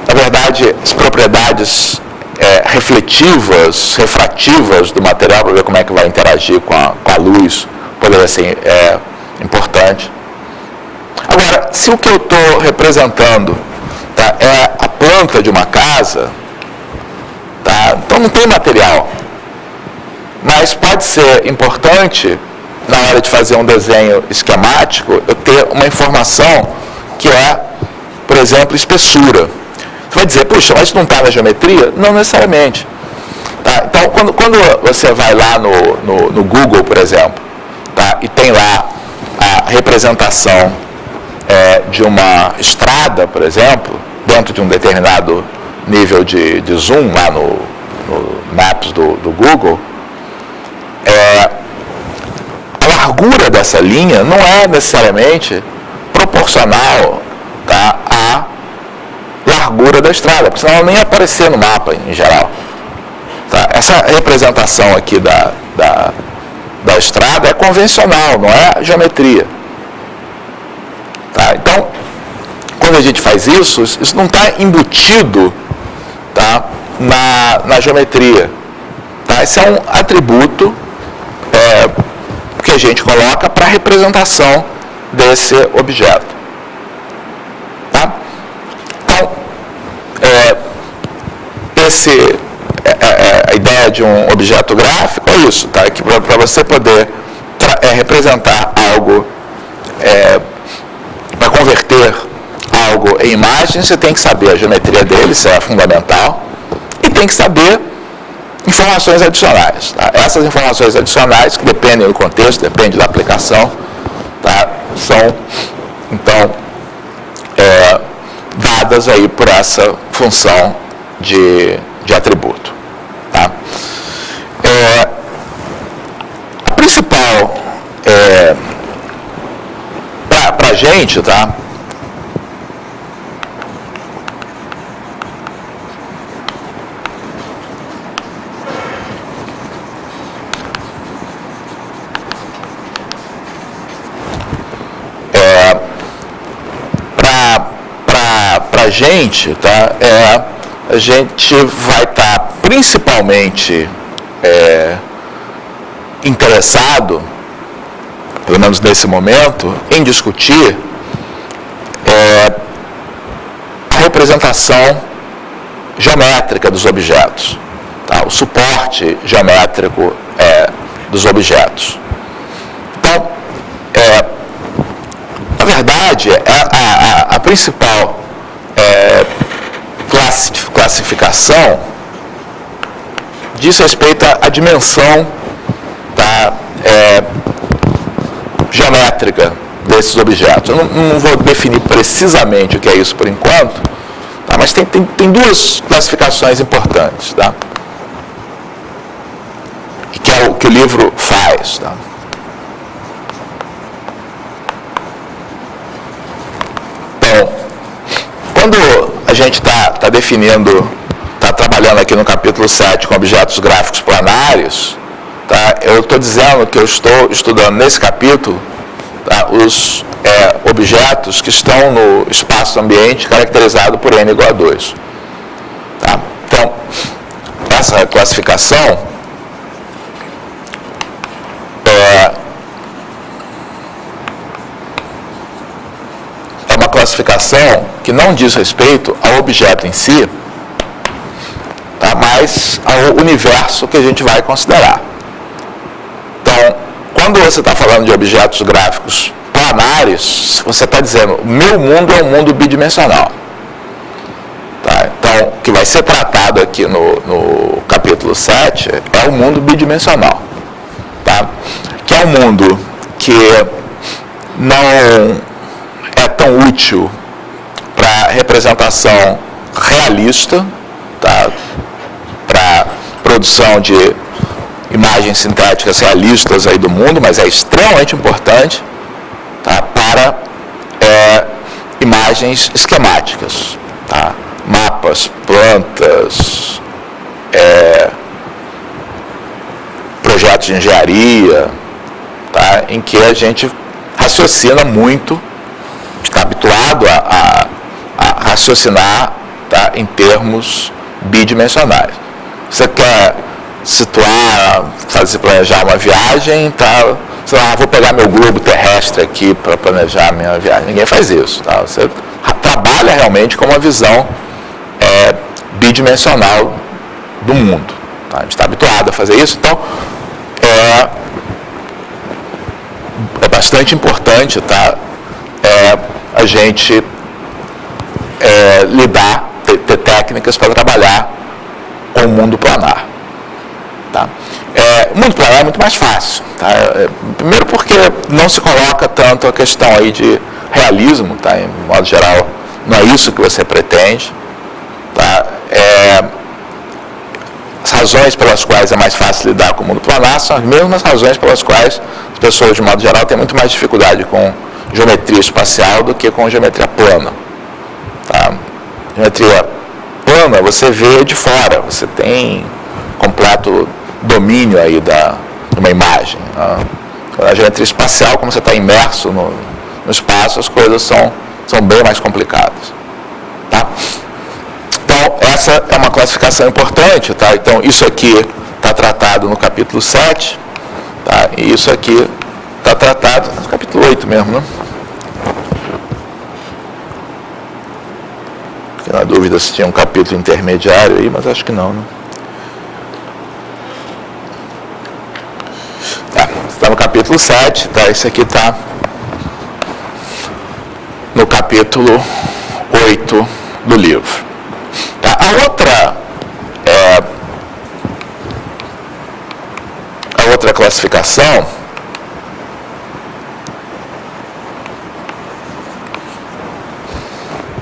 Na verdade, as propriedades refletivas, refrativas do material, para ver como é que vai interagir com a luz, poderia ser importante. Agora, se o que eu estou representando, tá, é a planta de uma casa, tá, então não tem material. Mas pode ser importante, na hora de fazer um desenho esquemático, eu ter uma informação que é, por exemplo, espessura. Você vai dizer, puxa, mas não está na geometria? Não necessariamente. Tá? Então, quando você vai lá no Google, por exemplo, tá, e tem lá a representação de uma estrada, por exemplo, dentro de um determinado nível de zoom, lá no Maps do Google, a largura dessa linha não é necessariamente proporcional, tá, à largura da estrada, porque senão ela nem ia aparecer no mapa em geral. Tá? Essa representação aqui da estrada é convencional, não é geometria. Tá? Então, quando a gente faz isso não está embutido, tá, na geometria. Tá? Esse é um atributo que a gente coloca para a representação desse objeto. Tá? Então, a ideia de um objeto gráfico é isso, tá? Que para você poder representar algo, para converter algo em imagem, você tem que saber a geometria dele, isso é fundamental, e tem que saber informações adicionais. Tá? Essas informações adicionais, que dependem do contexto, dependem da aplicação, tá? São, então, dadas aí por essa função de atributo. Tá? A principal, para a gente, tá? a gente, tá, a gente vai estar principalmente interessado, pelo menos nesse momento, em discutir a representação geométrica dos objetos, tá? O suporte geométrico dos objetos. Então, na verdade, a principal classificação diz respeito à dimensão geométrica desses objetos. Eu não vou definir precisamente o que é isso por enquanto, tá? Mas tem duas classificações importantes, tá? E que é o que o livro faz, tá? Então, quando a gente está definindo, está trabalhando aqui no capítulo 7 com objetos gráficos planários, tá? Eu estou dizendo que eu estou estudando nesse capítulo, tá, os objetos que estão no espaço ambiente caracterizado por n igual a 2. Tá? Então, essa classificação é uma classificação que não diz respeito ao objeto em si, tá, mas ao universo que a gente vai considerar. Então, quando você está falando de objetos gráficos planários, você está dizendo, o meu mundo é um mundo bidimensional. Tá? Então, o que vai ser tratado aqui no capítulo 7 é o mundo bidimensional. Tá? Que é um mundo que não é tão útil para representação realista, tá? Para produção de imagens sintéticas realistas aí do mundo, mas é extremamente importante, tá, para imagens esquemáticas, tá? Mapas, plantas, projetos de engenharia, tá? Em que a gente raciocina muito, está habituado a raciocinar, tá, em termos bidimensionais. Você quer situar, planejar uma viagem, tá? Sei lá, vou pegar meu globo terrestre aqui para planejar minha viagem. Ninguém faz isso, tá? Você trabalha realmente com uma visão bidimensional do mundo. Tá? A gente está habituado a fazer isso, então é bastante importante, tá? A gente ter técnicas para trabalhar com o mundo planar. Tá? O mundo planar é muito mais fácil. Tá? Primeiro porque não se coloca tanto a questão aí de realismo, tá? Em modo geral, não é isso que você pretende. Tá? As razões pelas quais é mais fácil lidar com o mundo planar são as mesmas razões pelas quais as pessoas, de modo geral, têm muito mais dificuldade com geometria espacial do que com geometria plana. Tá? Geometria plana você vê de fora, você tem completo domínio aí de uma imagem. Tá? A geometria espacial, como você está imerso no espaço, as coisas são bem mais complicadas. Tá? Então, essa é uma classificação importante. Tá? Então, isso aqui está tratado no capítulo 7, tá? E isso aqui está tratado no capítulo 8 mesmo, né? Fiquei na dúvida se tinha um capítulo intermediário aí, mas acho que não, né? Está no capítulo 7, tá? Esse aqui está no capítulo 8 do livro. Tá? A outra classificação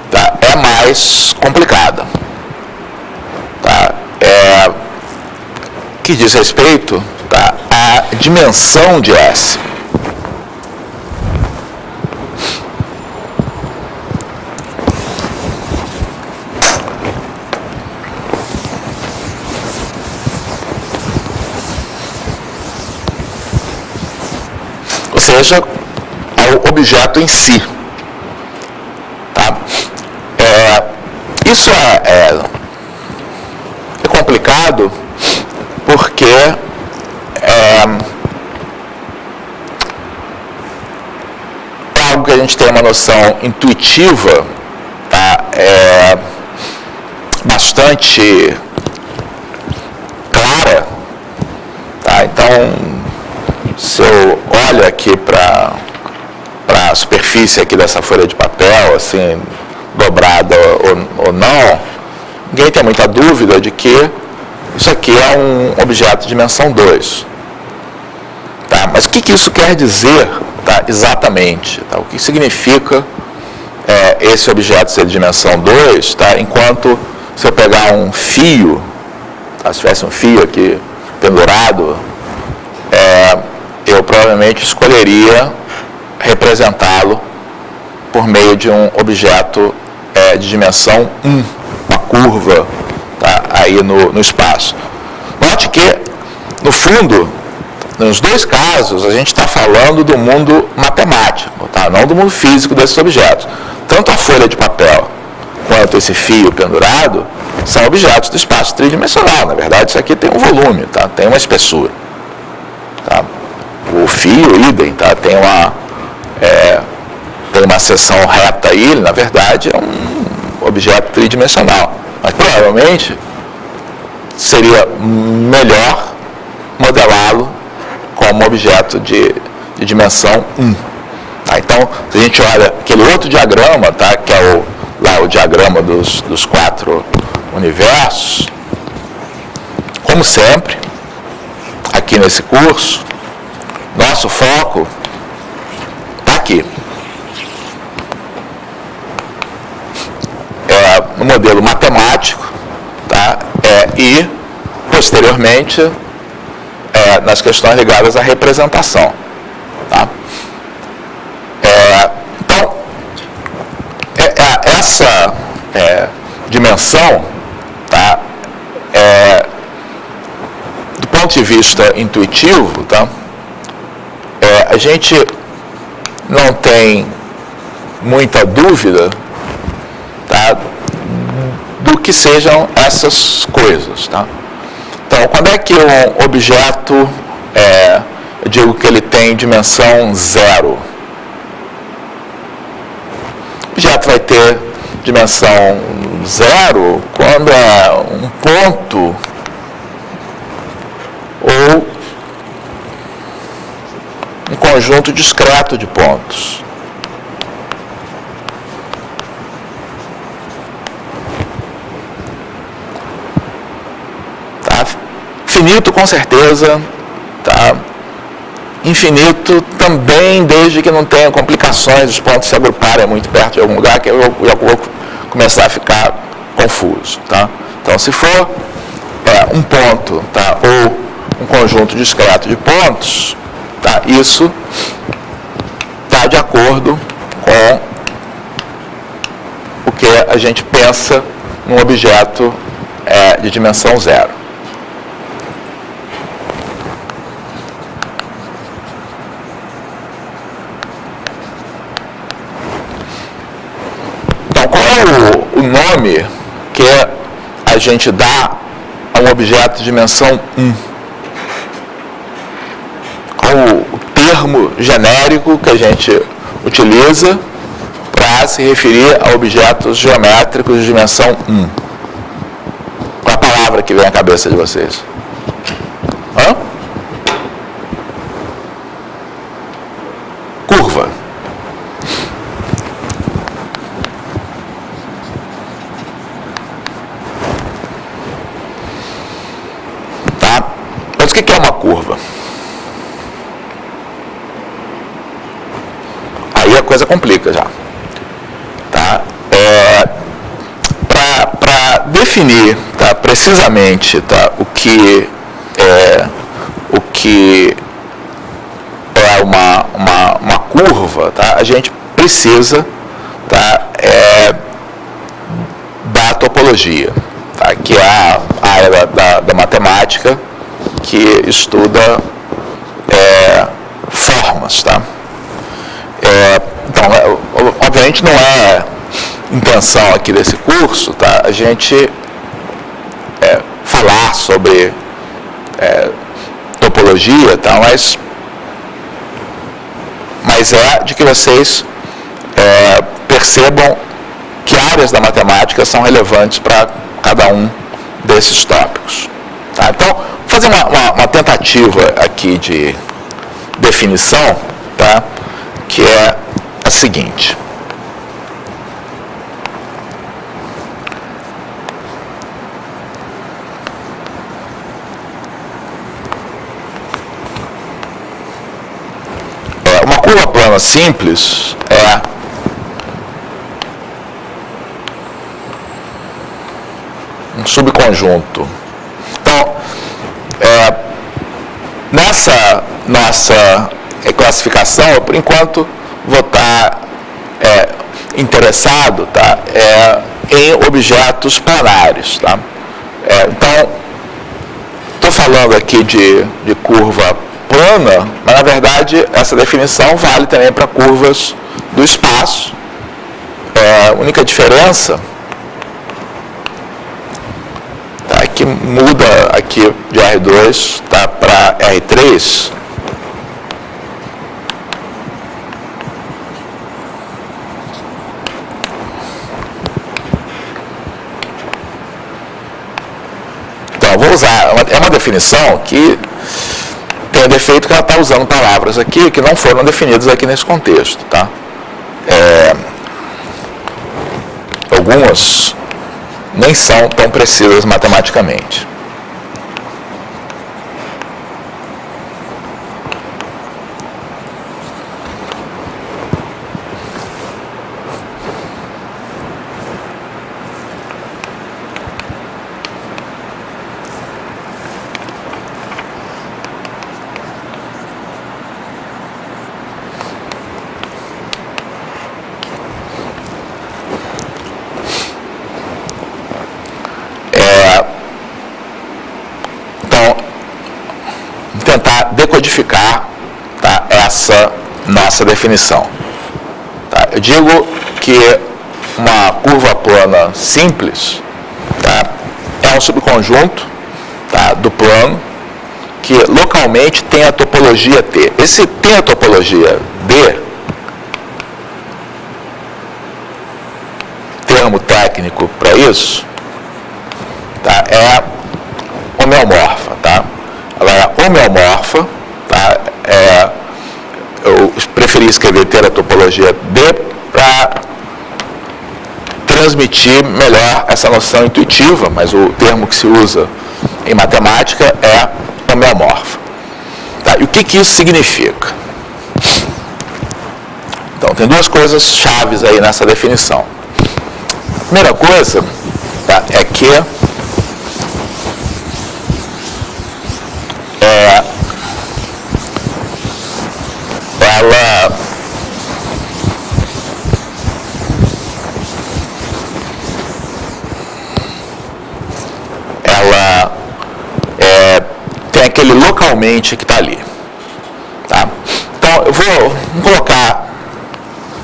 tá? É mais complicada. Tá? Que diz respeito, tá, à dimensão de S. Ou seja, ao objeto em si. Tá? Isso é complicado porque é algo que a gente tem uma noção intuitiva, tá? Bastante clara, tá? Então, se eu olho aqui para a superfície aqui dessa folha de papel, assim, dobrada ou não, ninguém tem muita dúvida de que isso aqui é um objeto de dimensão 2. Tá? Mas o que isso quer dizer, tá, exatamente? Tá? O que significa esse objeto ser de dimensão 2, tá? Enquanto se eu pegar um fio, tá? Se tivesse um fio aqui pendurado, eu provavelmente escolheria representá-lo por meio de um objeto de dimensão 1, uma curva, tá, aí no espaço. Note que, no fundo, nos dois casos, a gente está falando do mundo matemático, tá, não do mundo físico desses objetos. Tanto a folha de papel quanto esse fio pendurado são objetos do espaço tridimensional. Na verdade, isso aqui tem um volume, tá, tem uma espessura. Tá. O fio, idem, tá, tem uma seção reta aí, ele, na verdade, é um objeto tridimensional. Mas, provavelmente, seria melhor modelá-lo como objeto de dimensão 1. Tá? Então, se a gente olha aquele outro diagrama, tá, que é o diagrama dos 4 universos, como sempre, aqui nesse curso, nosso foco está aqui. No modelo matemático, tá? E, posteriormente, nas questões ligadas à representação. Tá? Então, essa dimensão, tá? Do ponto de vista intuitivo, tá? A gente não tem muita dúvida, tá, do que sejam essas coisas. Tá? Então, quando é que um objeto, eu digo que ele tem dimensão 0? O objeto vai ter dimensão 0 quando é um ponto ou um conjunto discreto de pontos. Tá? Finito, com certeza. Tá? Infinito também, desde que não tenha complicações, os pontos se agruparem muito perto de algum lugar, que eu vou começar a ficar confuso. Tá? Então, se for um ponto, tá, ou um conjunto discreto de pontos, tá, isso está de acordo com o que a gente pensa num objeto de dimensão 0. Então, qual é o nome que a gente dá a um objeto de dimensão 1? Qual o termo genérico que a gente utiliza para se referir a objetos geométricos de dimensão 1? Qual a palavra que vem à cabeça de vocês? Curva. Tá? Mas o que é uma curva? Aí a coisa complica já. Tá? Para definir, tá, precisamente, tá, o que é uma curva, tá, a gente precisa, tá, da topologia, tá, que é a área da matemática que estuda formas. Tá? Então, obviamente não é intenção aqui desse curso, tá, a gente falar sobre topologia, tá, mas é de que vocês percebam que áreas da matemática são relevantes para cada um desses tópicos. Tá? Então, vou fazer uma tentativa aqui de definição, tá? Que é a seguinte. Uma curva plana simples é um subconjunto. Então, nessa nossa classificação, eu, por enquanto, vou estar interessado, tá, em objetos planários. Tá? Então, estou falando aqui de curva plana, mas, na verdade, essa definição vale também para curvas do espaço. A única diferença que muda aqui de R2, tá, para R3, então vou usar, é uma definição que tem o defeito que ela está usando palavras aqui que não foram definidas aqui nesse contexto, tá? Algumas nem são tão precisas matematicamente. Decodificar, tá, essa nossa definição. Tá? Eu digo que uma curva plana simples, tá, é um subconjunto, tá, do plano que localmente tem a topologia T. Esse tem a topologia D, termo técnico para isso, tá, é homeomorfa. Tá? Ela é homeomorfa, tá? Eu preferi escrever ter a topologia D para transmitir melhor essa noção intuitiva, mas o termo que se usa em matemática é homeomorfa. Tá? E o que isso significa? Então, tem duas coisas chaves aí nessa definição. A primeira coisa, tá, é que ela tem aquele localmente que está ali. Tá? Então, eu vou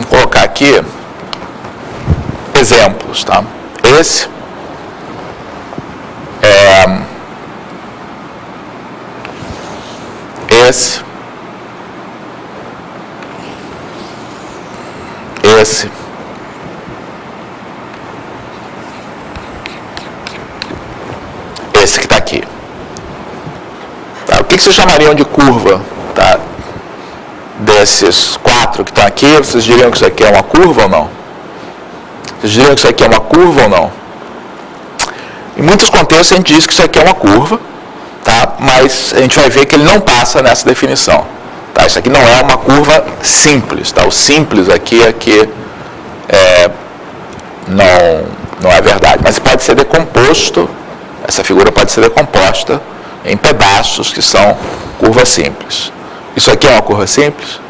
colocar aqui exemplos. Tá? Esse que está aqui. Tá? O que vocês chamariam de curva? Tá? Desses 4 que estão aqui, vocês diriam que isso aqui é uma curva ou não? Vocês diriam que isso aqui é uma curva ou não? Em muitos contextos a gente diz que isso aqui é uma curva, tá? Mas a gente vai ver que ele não passa nessa definição. Tá? Isso aqui não é uma curva simples. Tá? O simples aqui é que não é verdade. Mas pode ser decomposto, essa figura pode ser decomposta em pedaços que são curvas simples. Isso aqui é uma curva simples?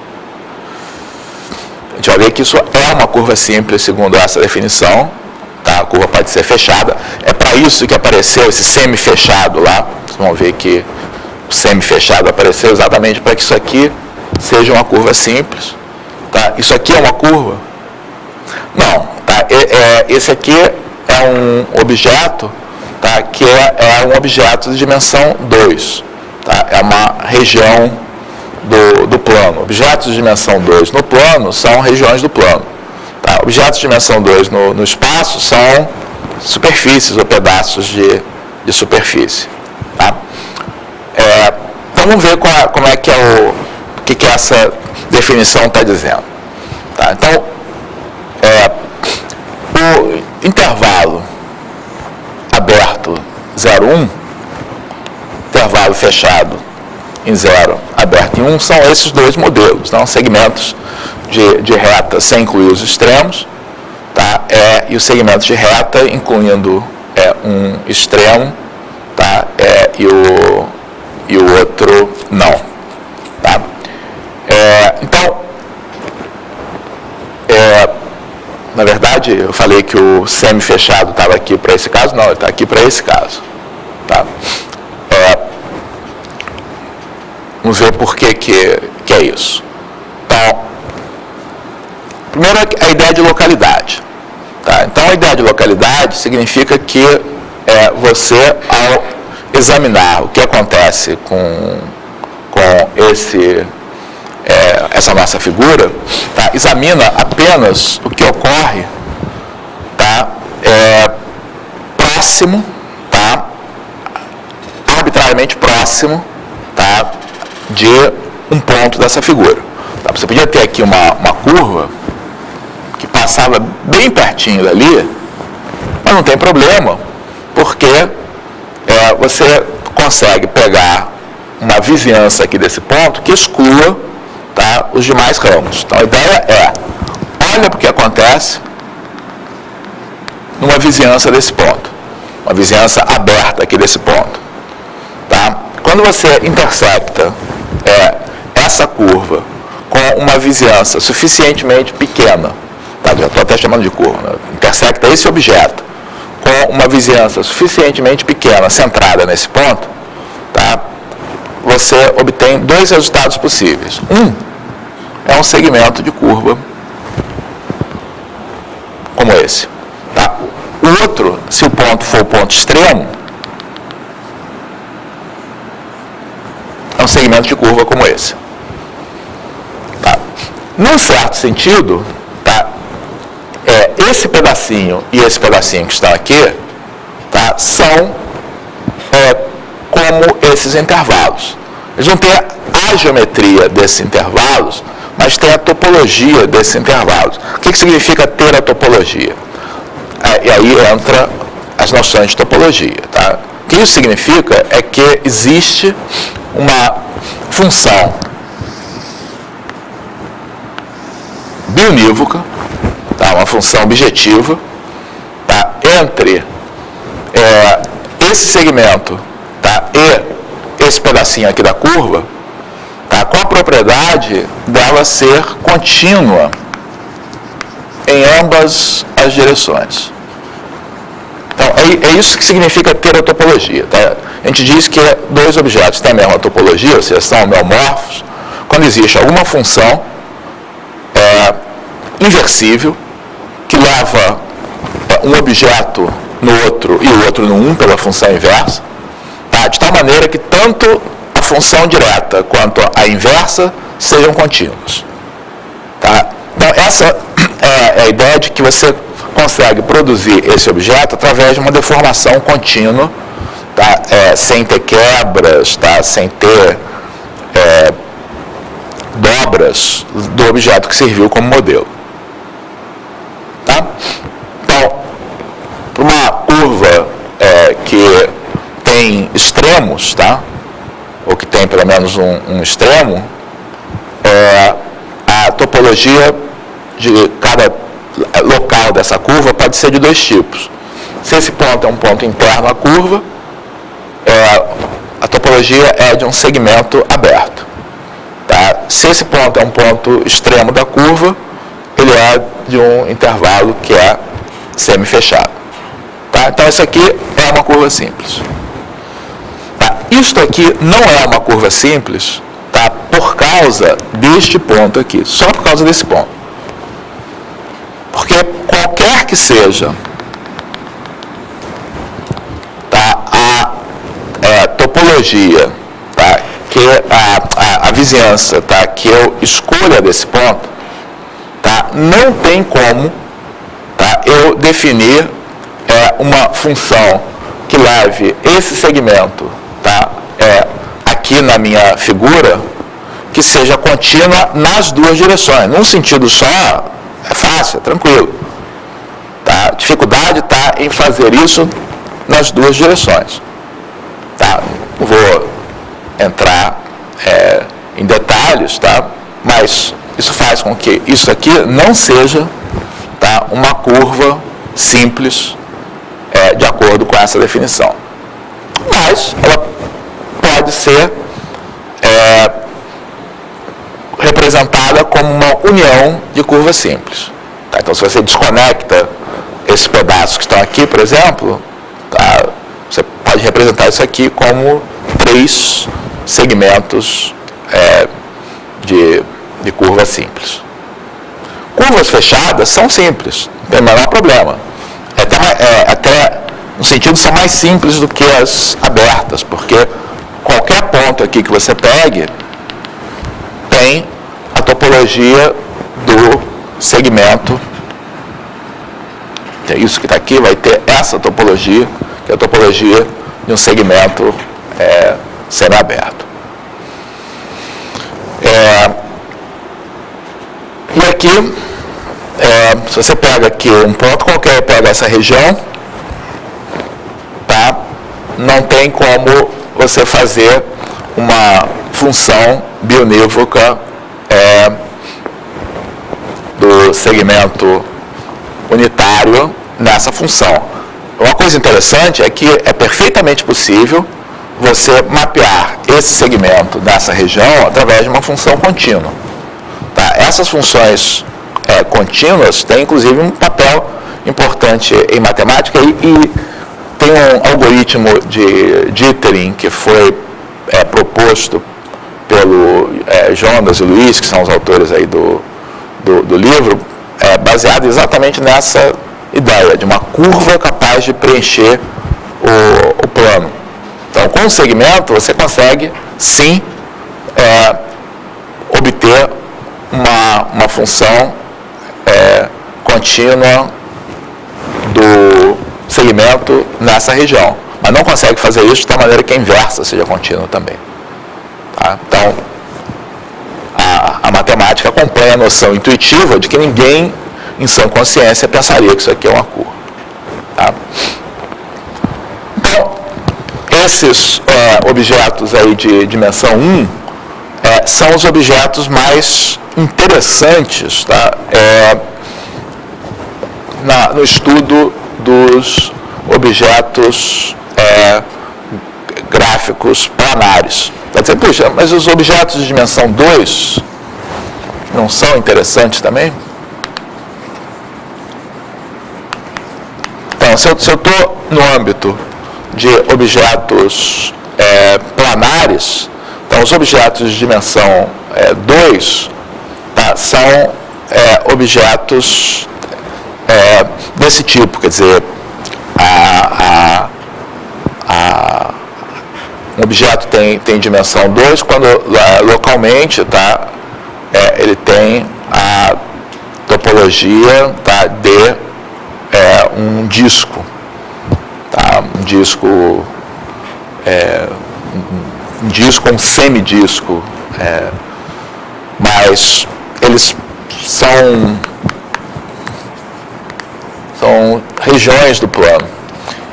A gente vai ver que isso é uma curva simples segundo essa definição. Tá? A curva pode ser fechada. É para isso que apareceu esse semi-fechado lá. Vocês vão ver que o semi-fechado apareceu exatamente para que isso aqui seja uma curva simples. Tá? Isso aqui é uma curva? Não. Tá? Tá? Esse aqui é um objeto, tá? Que é um objeto de dimensão 2. Tá? É uma região do plano. Objetos de dimensão 2 no plano são regiões do plano. Tá? Objetos de dimensão 2 no espaço são superfícies ou pedaços de superfície. Tá? Então vamos ver como é que o que essa definição está dizendo. Tá? Então, o intervalo aberto 0,1, intervalo fechado em 0, aberto em 1, são esses dois modelos, não? Segmentos de reta sem incluir os extremos, tá? E os segmentos de reta incluindo um extremo, tá? E o outro não. Tá? Então, na verdade, eu falei que o semi-fechado estava aqui para esse caso, não, ele está aqui para esse caso. Tá? Vamos ver por que é isso. Então, primeiro a ideia de localidade. Tá? Então, a ideia de localidade significa que você, ao examinar o que acontece com essa nossa figura, tá? Examina apenas o que ocorre, tá? Próximo, tá? Arbitrariamente próximo, tá? De um ponto dessa figura. Tá? Você podia ter aqui uma curva que passava bem pertinho dali, mas não tem problema, porque você consegue pegar uma vizinhança aqui desse ponto que exclua, tá, os demais ramos. Então a ideia olha para o que acontece numa vizinhança desse ponto, uma vizinhança aberta aqui desse ponto. Tá? Quando você intersecta essa curva com uma vizinhança suficientemente pequena, tá? Já estou até chamando de curva, né? Intersecta esse objeto com uma vizinhança suficientemente pequena, centrada nesse ponto, tá? Você obtém dois resultados possíveis. Um é um segmento de curva como esse. Tá? O outro, se o ponto for o ponto extremo, é um segmento de curva como esse. Tá? Num certo sentido, tá? Esse pedacinho e esse pedacinho que está aqui, tá? São como esses intervalos. Eles vão ter a geometria desses intervalos, mas tem a topologia desses intervalos. O que significa ter a topologia? E aí entra as noções de topologia. Tá? O que isso significa é que existe uma função biunívoca, tá? Uma função objetiva, tá? Entre esse segmento, tá? E esse pedacinho aqui da curva, tá? Com a propriedade dela ser contínua em ambas as direções. Então, é isso que significa ter a topologia. Tá? A gente diz que dois objetos têm a mesma topologia, ou seja, são homeomorfos, quando existe alguma função inversível que leva um objeto no outro e o outro no 1 pela função inversa, tá? De tal maneira que tanto a função direta quanto a inversa sejam contínuos. Tá? Então, essa é a ideia de que você consegue produzir esse objeto através de uma deformação contínua, tá? Sem ter quebras, tá? Sem ter dobras do objeto que serviu como modelo. Tá? Então, para uma curva que tem extremos, tá? Ou que tem pelo menos um extremo, a topologia de cada local dessa curva pode ser de dois tipos. Se esse ponto é um ponto interno à curva, a topologia é de um segmento aberto. Tá? Se esse ponto é um ponto extremo da curva, ele é de um intervalo que é semi-fechado. Tá? Então, isso aqui é uma curva simples. Tá? Isto aqui não é uma curva simples, tá? Por causa deste ponto aqui, só por causa desse ponto. Porque qualquer que que seja a topologia, tá, que a vizinhança, tá, que eu escolha desse ponto, tá, não tem como, tá, eu definir uma função que leve esse segmento, tá, aqui na minha figura, que seja contínua nas duas direções. Num sentido só, é fácil, é tranquilo. Tá? A dificuldade está em fazer isso nas duas direções. Tá? Não vou entrar em detalhes, tá? Mas isso faz com que isso aqui não seja, tá, uma curva simples de acordo com essa definição. Mas ela pode ser representada como uma união de curvas simples. Tá? Então, se você desconecta esses pedaços que estão aqui, por exemplo, tá, você pode representar isso aqui como 3 segmentos de curvas simples. Curvas fechadas são simples, não tem o menor problema. Até no sentido são mais simples do que as abertas, porque qualquer ponto aqui que você pegue tem a topologia do segmento. Então, isso que está aqui vai ter essa topologia, que é a topologia de um segmento semiaberto. E aqui, se você pega aqui um ponto qualquer, pega essa região, tá? Não tem como você fazer uma função bionívoca do segmento unitário nessa função. Uma coisa interessante é que é perfeitamente possível você mapear esse segmento dessa região através de uma função contínua. Tá? Essas funções contínuas têm, inclusive, um papel importante em matemática e tem um algoritmo de jittering que foi proposto pelo Jonas e Luiz, que são os autores aí do livro, baseado exatamente nessa ideia de uma curva capaz de preencher o plano. Então, com o segmento, você consegue, sim, obter uma função contínua do segmento nessa região. Mas não consegue fazer isso de maneira que a inversa seja contínua também. Tá? Então, a matemática acompanha a noção intuitiva de que ninguém, em sã consciência, pensaria que isso aqui é uma curva. Tá? Então, esses objetos aí de dimensão 1 são os objetos mais interessantes, tá? No estudo dos objetos gráficos planares. Vai dizer, puxa, mas os objetos de dimensão 2 não são interessantes também? Então, se eu estou no âmbito de objetos planares, então os objetos de dimensão 2 tá, são objetos desse tipo, quer dizer, um objeto tem dimensão 2 quando localmente, tá, ele tem a topologia, tá, de um disco, tá, um disco, um semidisco, mas eles são regiões do plano.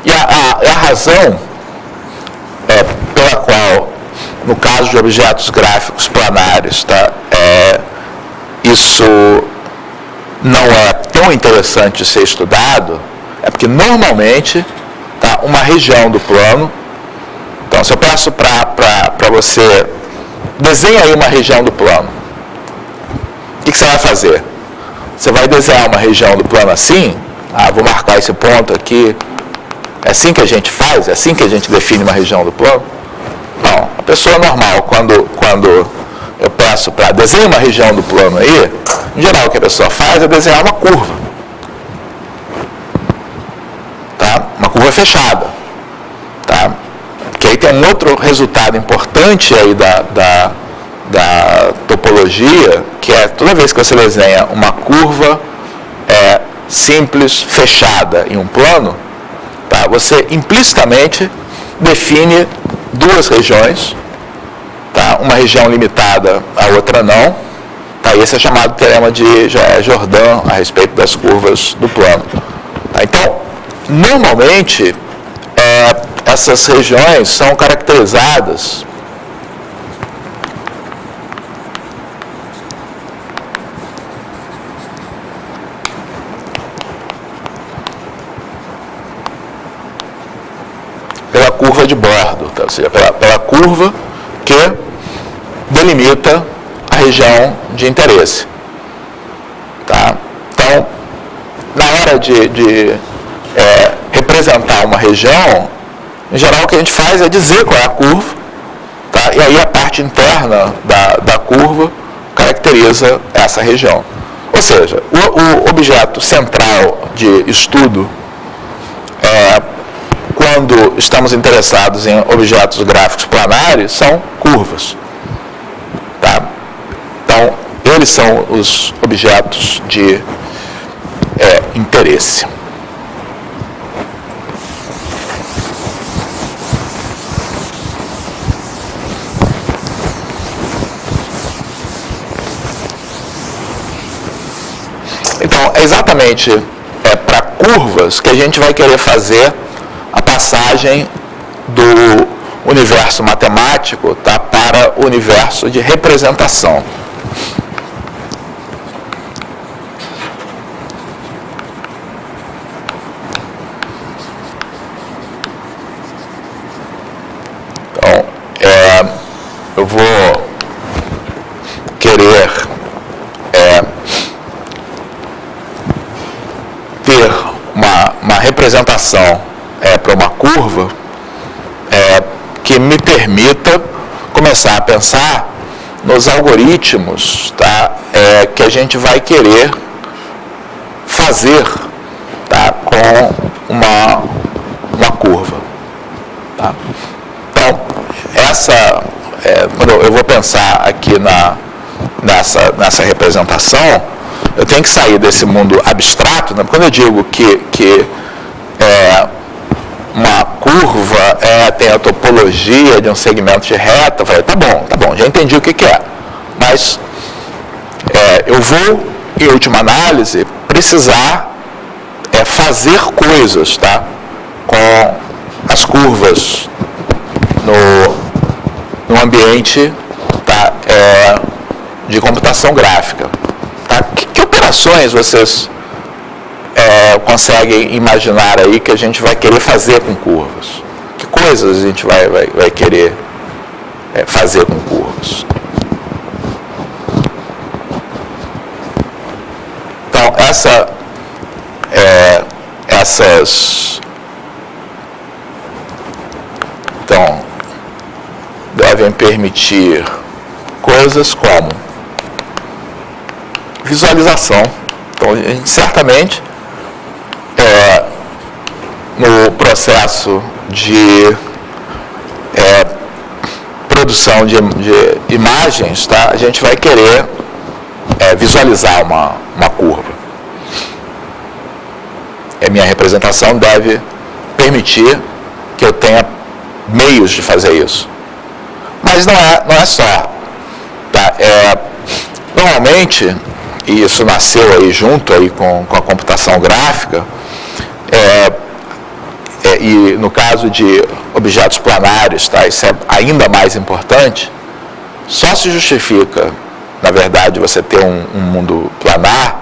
E a razão pela qual, no caso de objetos gráficos planares, tá, isso não é tão interessante de ser estudado, é porque normalmente, tá, uma região do plano. Então, se eu peço para você, desenha aí uma região do plano, o que você vai fazer? Você vai desenhar uma região do plano assim? Vou marcar esse ponto aqui. É assim que a gente faz? É assim que a gente define uma região do plano? Não. A pessoa normal, quando eu peço para desenhar uma região do plano aí, em geral o que a pessoa faz é desenhar uma curva. curva fechada. Tá? Que aí tem um outro resultado importante aí da topologia, que é toda vez que você desenha uma curva simples, fechada em um plano, tá? Você implicitamente define duas regiões, tá? Uma região limitada, a outra não. Tá? Esse é chamado teorema de Jordan a respeito das curvas do plano. Tá? Então, normalmente, essas regiões são caracterizadas pela curva de bordo, tá? Ou seja, pela curva que delimita a região de interesse. Tá? Então, na hora de representar uma região, em geral o que a gente faz é dizer qual é a curva, tá? E aí a parte interna da curva caracteriza essa região. Ou seja, o objeto central de estudo, quando estamos interessados em objetos gráficos planares, são curvas. Tá? Então, eles são os objetos de interesse. Então, é exatamente para curvas que a gente vai querer fazer a passagem do universo matemático, tá, para o universo de representação. Então, eu vou querer ter uma representação para uma curva que me permita começar a pensar nos algoritmos, tá, que a gente vai querer fazer, tá, com uma curva. Tá? Então, quando eu vou pensar aqui nessa representação, eu tenho que sair desse mundo abstrato, né? Quando eu digo que uma curva tem a topologia de um segmento de reta, eu falei, tá bom, já entendi o que é. Mas eu vou, em última análise, precisar fazer coisas, tá, com as curvas no ambiente, tá, de computação gráfica. Tá? Que operações vocês conseguem imaginar aí que a gente vai querer fazer com curvas? Que coisas a gente vai querer fazer com curvas? Então, essas devem permitir coisas como visualização. Então, a gente certamente, no processo de produção de imagens, tá, a gente vai querer visualizar uma curva. A minha representação deve permitir que eu tenha meios de fazer isso. Mas não é só. Tá? Normalmente, e isso nasceu aí junto aí com a computação gráfica, e no caso de objetos planares, tá, isso é ainda mais importante, só se justifica, na verdade, você ter um mundo planar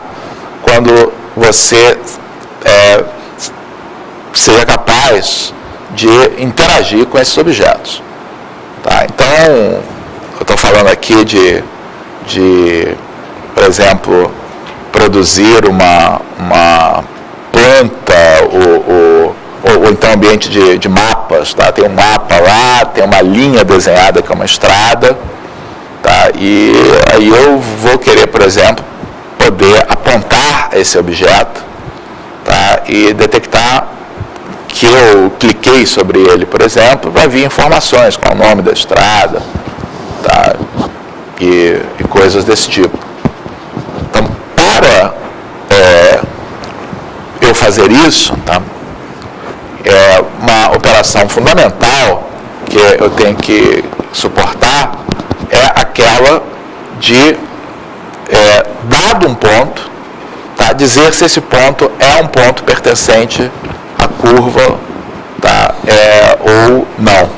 quando você seja capaz de interagir com esses objetos. Tá? Então, eu estou falando aqui de, por exemplo, produzir uma planta ou então ambiente de mapas. Tá? Tem um mapa lá, tem uma linha desenhada que é uma estrada, tá? E aí eu vou querer, por exemplo, poder apontar esse objeto, tá? E detectar que eu cliquei sobre ele, por exemplo, vai vir informações com o nome da estrada, tá? E coisas desse tipo. Então, para eu fazer isso, tá? É uma operação fundamental que eu tenho que suportar é aquela de, dado um ponto, tá? Dizer se esse ponto é um ponto pertencente à curva, tá? Ou não.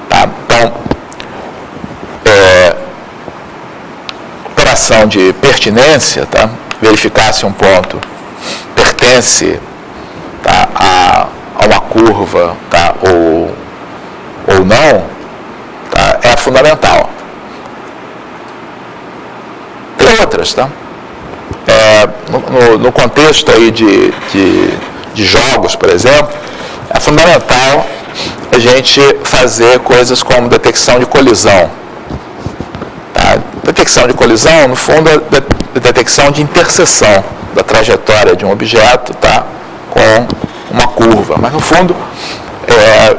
Tá? Então, operação de pertinência, tá? Verificar se um ponto pertence, tá, a uma curva, tá, ou não, tá, é fundamental. Tem outras, tá? No contexto aí de jogos, por exemplo, é fundamental a gente fazer coisas como detecção de colisão. Tá? Detecção de colisão, no fundo, é detecção de interseção da trajetória de um objeto, tá, com uma curva. Mas, no fundo,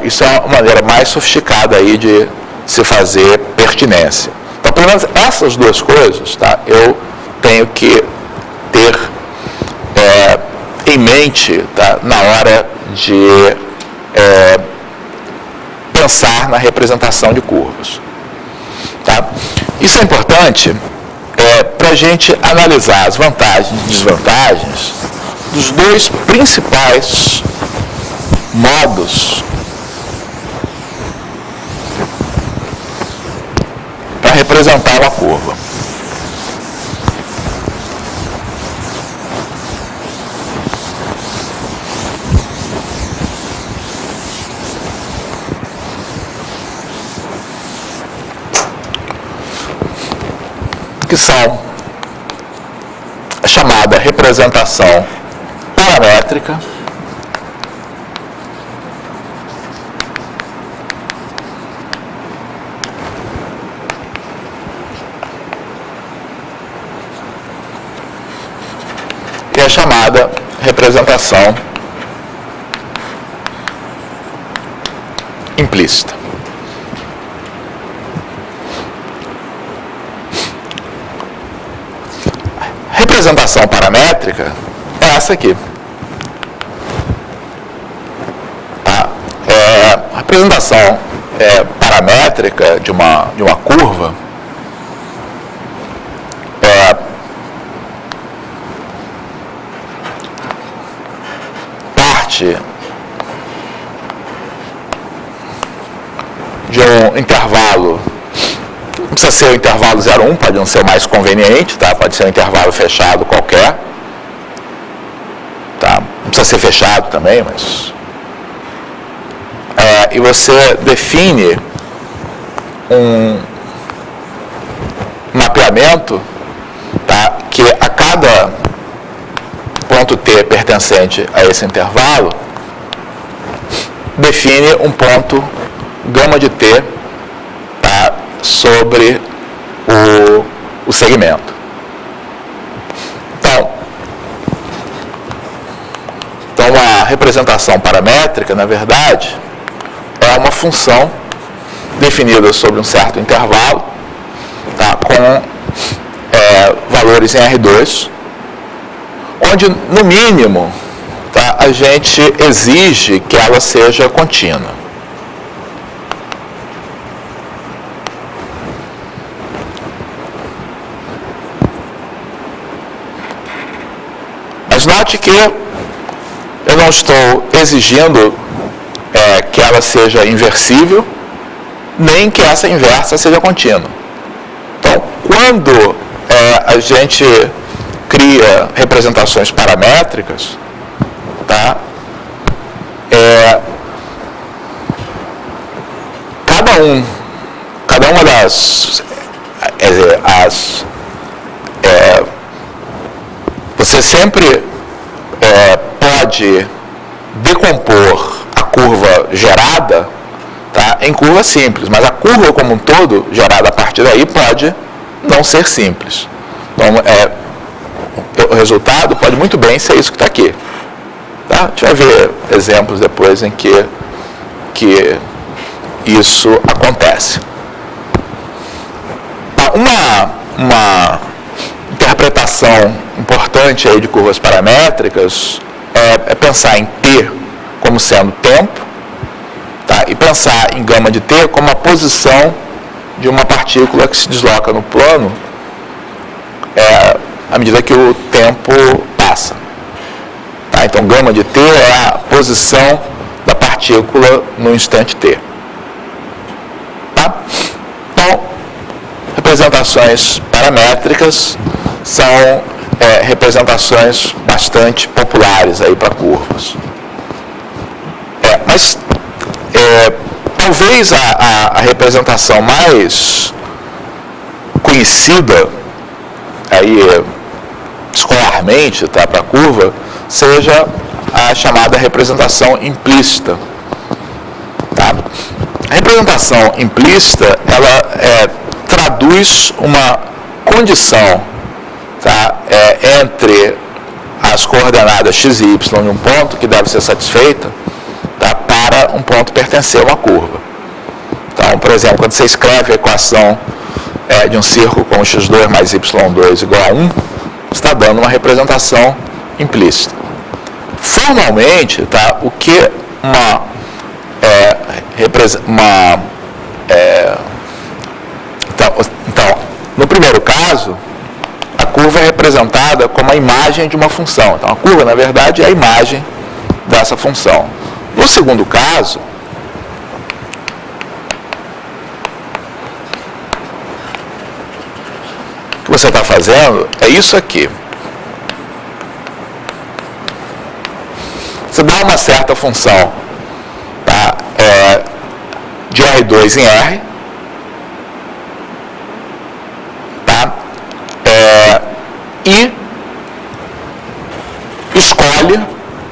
isso é uma maneira mais sofisticada aí de se fazer pertinência. Então, pelo menos essas duas coisas, tá, eu tenho que ter em mente, tá, na hora de pensar na representação de curvas. Tá? Isso é importante para a gente analisar as vantagens e desvantagens dos dois principais modos para representar uma curva. Que são a chamada representação paramétrica e a chamada representação implícita. Representação paramétrica é essa aqui. Tá? A representação paramétrica de uma curva parte de um intervalo. Não precisa ser o intervalo 0,1, pode não ser o mais conveniente, tá? Pode ser um intervalo fechado qualquer. Tá? Não precisa ser fechado também, mas... e você define um mapeamento, tá? Que a cada ponto T pertencente a esse intervalo define um ponto gama de T, tá? Sobre o segmento. Então, a representação paramétrica, na verdade, é uma função definida sobre um certo intervalo, tá, com valores em R2, onde, no mínimo, tá, a gente exige que ela seja contínua. Mas note que eu não estou exigindo que ela seja inversível, nem que essa inversa seja contínua. Então, quando a gente cria representações paramétricas, tá, cada uma das você sempre pode decompor a curva gerada, tá, em curva simples, mas a curva como um todo, gerada a partir daí, pode não ser simples. Então, o resultado pode muito bem ser isso que está aqui. Tá? A gente vai ver exemplos depois em que isso acontece. Uma interpretação importante aí de curvas paramétricas é pensar em T como sendo tempo, tá? E pensar em gama de T como a posição de uma partícula que se desloca no plano à medida que o tempo passa. Tá? Então, gama de T é a posição da partícula no instante T. Tá? Então, representações paramétricas são representações bastante populares aí para curvas. Mas talvez a representação mais conhecida aí escolarmente, tá, para a curva seja a chamada representação implícita. Tá? A representação implícita ela traduz uma condição, tá, entre as coordenadas x e y de um ponto que deve ser satisfeita, tá, para um ponto pertencer a uma curva. Então, por exemplo, quando você escreve a equação de um círculo com x2 mais y2 igual a 1, você está dando uma representação implícita. Formalmente, tá, o que então, no primeiro caso, a curva é representada como a imagem de uma função. Então, a curva, na verdade, é a imagem dessa função. No segundo caso, o que você está fazendo é isso aqui. Você dá uma certa função, tá, de R2 em R, tá, e escolhe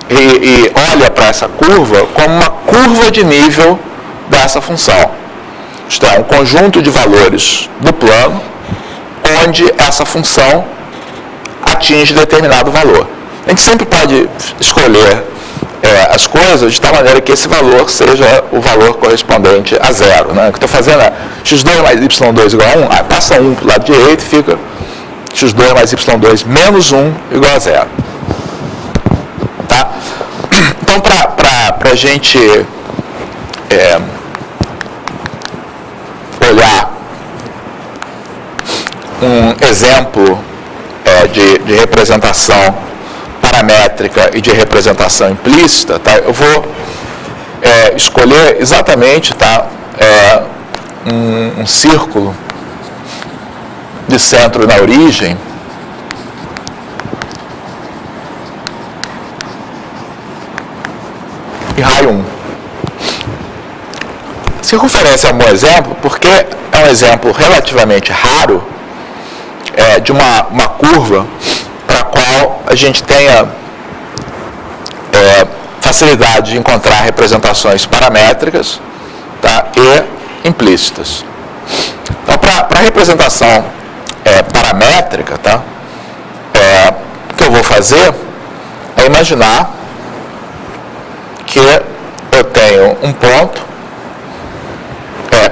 e olha para essa curva como uma curva de nível dessa função. Isto é, um conjunto de valores do plano onde essa função atinge determinado valor. A gente sempre pode escolher as coisas de tal maneira que esse valor seja o valor correspondente a zero. Né? O que eu estou fazendo é x2 mais y2 igual a 1, passa 1 para o lado direito e fica x2 mais y2 menos 1 igual a zero. Tá? Então, para a gente olhar um exemplo de representação paramétrica e de representação implícita, tá? Eu vou escolher exatamente, tá, um círculo de centro na origem e raio 1. Circunferência é um bom exemplo porque é um exemplo relativamente raro de uma curva para a qual a gente tenha facilidade de encontrar representações paramétricas, tá, e implícitas. Então, para a representação paramétrica, tá, o que eu vou fazer é imaginar que eu tenho um ponto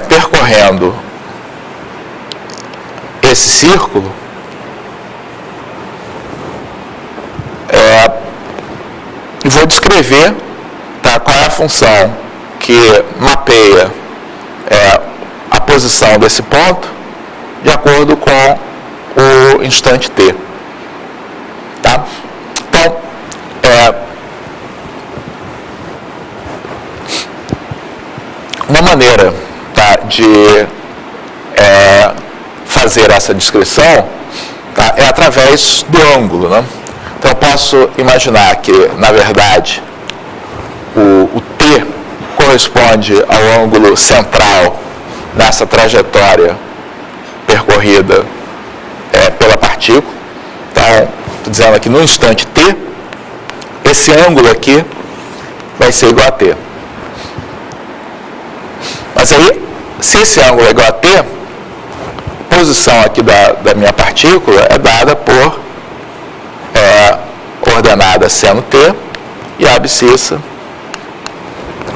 percorrendo esse círculo e vou descrever, tá, qual é a função que mapeia a posição desse ponto de acordo com o instante t. Tá? Então, uma maneira, tá, de fazer essa descrição, tá, é através do ângulo, né? Então, eu posso imaginar que, na verdade, o T corresponde ao ângulo central nessa trajetória percorrida pela partícula. Então, estou dizendo aqui, no instante T, esse ângulo aqui vai ser igual a T. Mas aí, se esse ângulo é igual a T, a posição aqui da minha partícula é dada por coordenada seno T e a abscissa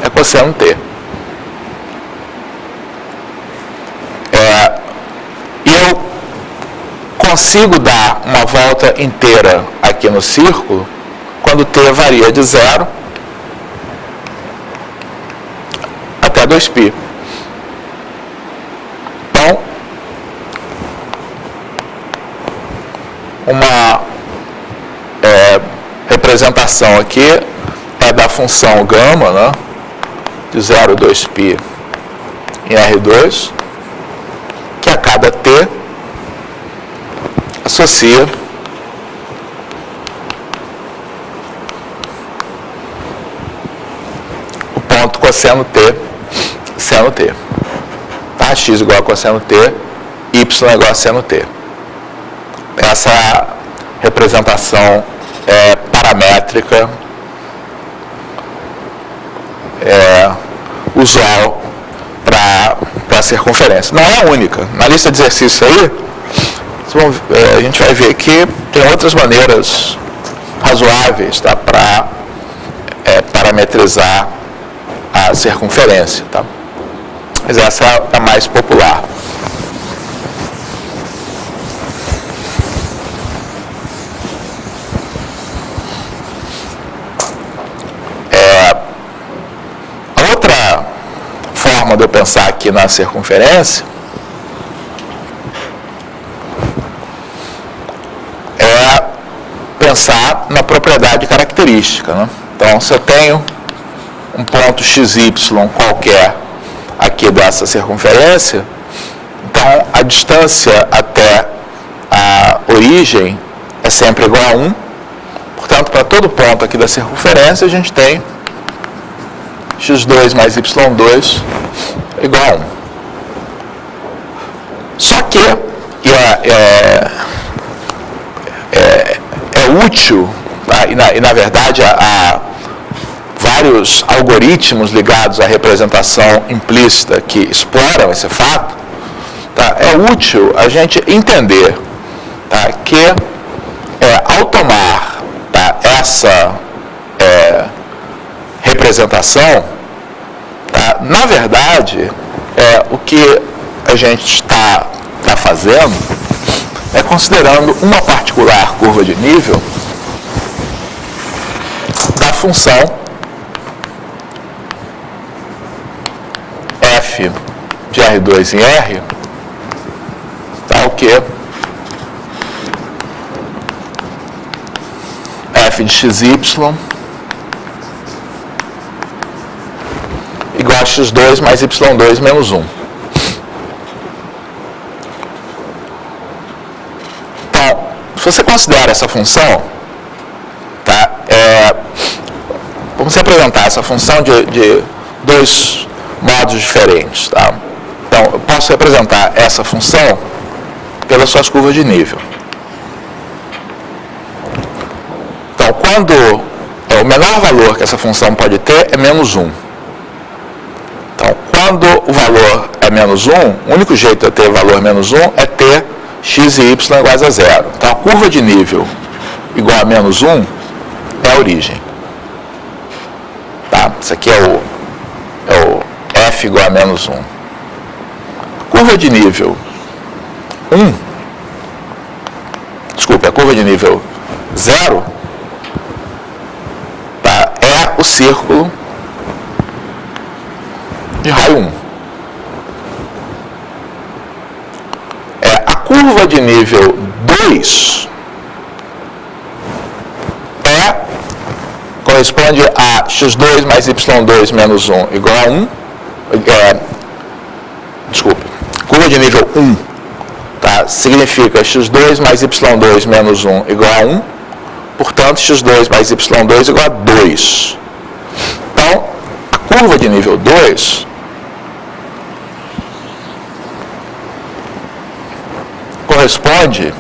é cosseno t. E eu consigo dar uma volta inteira aqui no círculo quando t varia de 0 até 2π. Então, uma representação aqui é da função gama, né, de 0 a 2π em R2, que a cada t associa o ponto cosseno t, seno t. Tá? X igual a cosseno t, y igual a seno t. Essa representação paramétrica usual para a circunferência. Não é a única. Na lista de exercícios aí, a gente vai ver que tem outras maneiras razoáveis, tá, para parametrizar a circunferência. Tá? Mas essa é a mais popular. A outra forma de eu pensar aqui na circunferência é pensar na propriedade característica, né? Então, se eu tenho um ponto xy qualquer aqui dessa circunferência, então a distância até a origem é sempre igual a 1. Portanto, para todo ponto aqui da circunferência, a gente tem x2 mais y2 igual a 1. Só que é útil, tá? e na verdade há vários algoritmos ligados à representação implícita que exploram esse fato. Tá? É útil a gente entender, tá, que ao tomar, tá, essa representação, tá, na verdade, o que a gente está fazendo é considerando uma particular curva de nível da função f de R2 em R, tal que f de xy igual a x2 mais y2 menos 1. Então, se você considera essa função, tá, vamos representar essa função de dois modos diferentes. Tá? Então, eu posso representar essa função pelas suas curvas de nível. Então, quando o menor valor que essa função pode ter é menos 1. Então, quando o valor é menos 1, o único jeito de eu ter valor menos 1 é ter x e y iguais a 0. Então, a curva de nível igual a menos 1 é a origem. Tá? Isso aqui é o f igual a menos 1. Curva de nível 1, desculpe, a curva de nível 0, tá, é o círculo de raio 1. A curva de nível 2 corresponde a x2 mais y2 menos 1 igual a 1. Curva de nível 1, tá, significa x2 mais y2 menos 1 igual a 1. Portanto, x2 mais y2 igual a 2. Então, a curva de nível 2 corresponde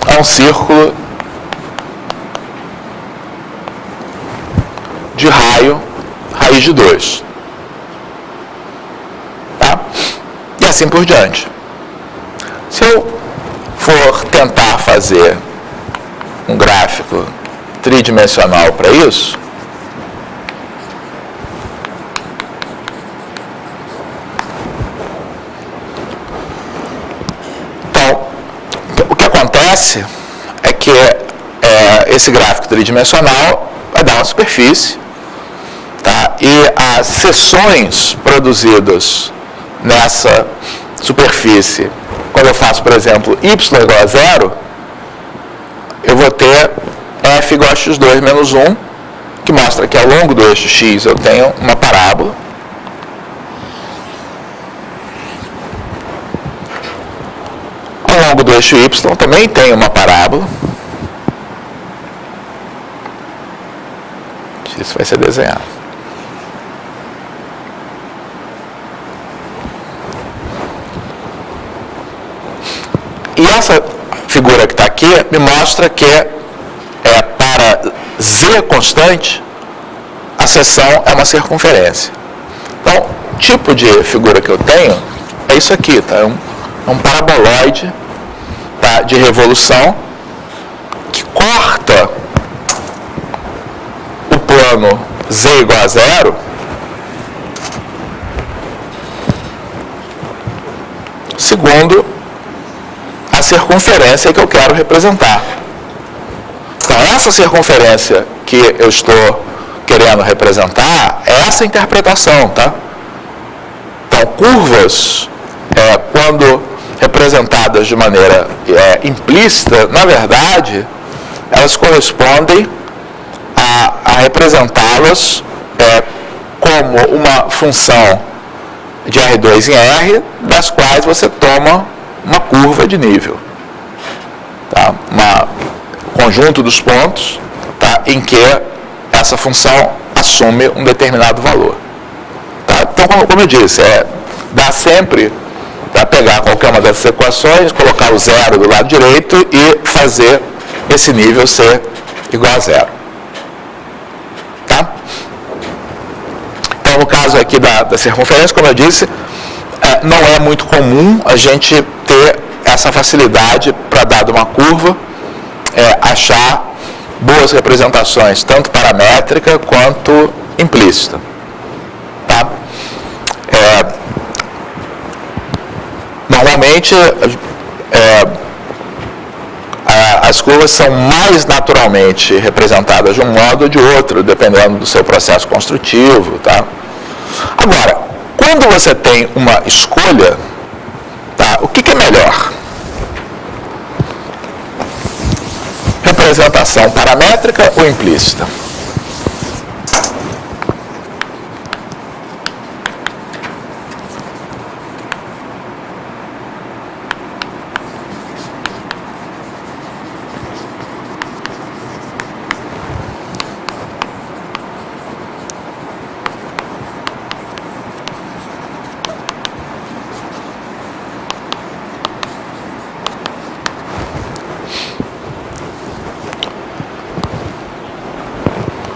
a um círculo de raiz de 2. Tá? E assim por diante. Se eu for tentar fazer um gráfico tridimensional para isso. Então, o que acontece é que esse gráfico tridimensional vai dar uma superfície, tá? E as seções produzidas nessa superfície, quando eu faço, por exemplo, y igual a 0, eu vou ter f igual a x2 menos 1, que mostra que ao longo do eixo x eu tenho uma parábola. Ao longo do eixo y também tem uma parábola. Isso vai ser desenhado. E essa figura que está aqui me mostra que para z constante, a seção é uma circunferência. Então, o tipo de figura que eu tenho é isso aqui, tá? É um paraboloide, tá, de revolução que corta o plano z igual a 0 segundo a circunferência que eu quero representar. Então, essa circunferência que eu estou querendo representar é essa interpretação, tá? Então, curvas, quando representadas de maneira implícita, na verdade, elas correspondem a representá-las como uma função de R2 em R, das quais você toma uma curva de nível, tá? Um conjunto dos pontos, tá, em que essa função assume um determinado valor. Tá? Então, como eu disse, dá sempre para pegar qualquer uma dessas equações, colocar o zero do lado direito e fazer esse nível ser igual a 0. Tá? Então, no caso aqui da circunferência, como eu disse, não é muito comum a gente ter essa facilidade para, dada uma curva, achar boas representações, tanto paramétrica quanto implícita. Tá? Normalmente, as curvas são mais naturalmente representadas de um modo ou de outro, dependendo do seu processo construtivo. Tá? Agora, quando você tem uma escolha, tá, o que é melhor? Representação paramétrica ou implícita?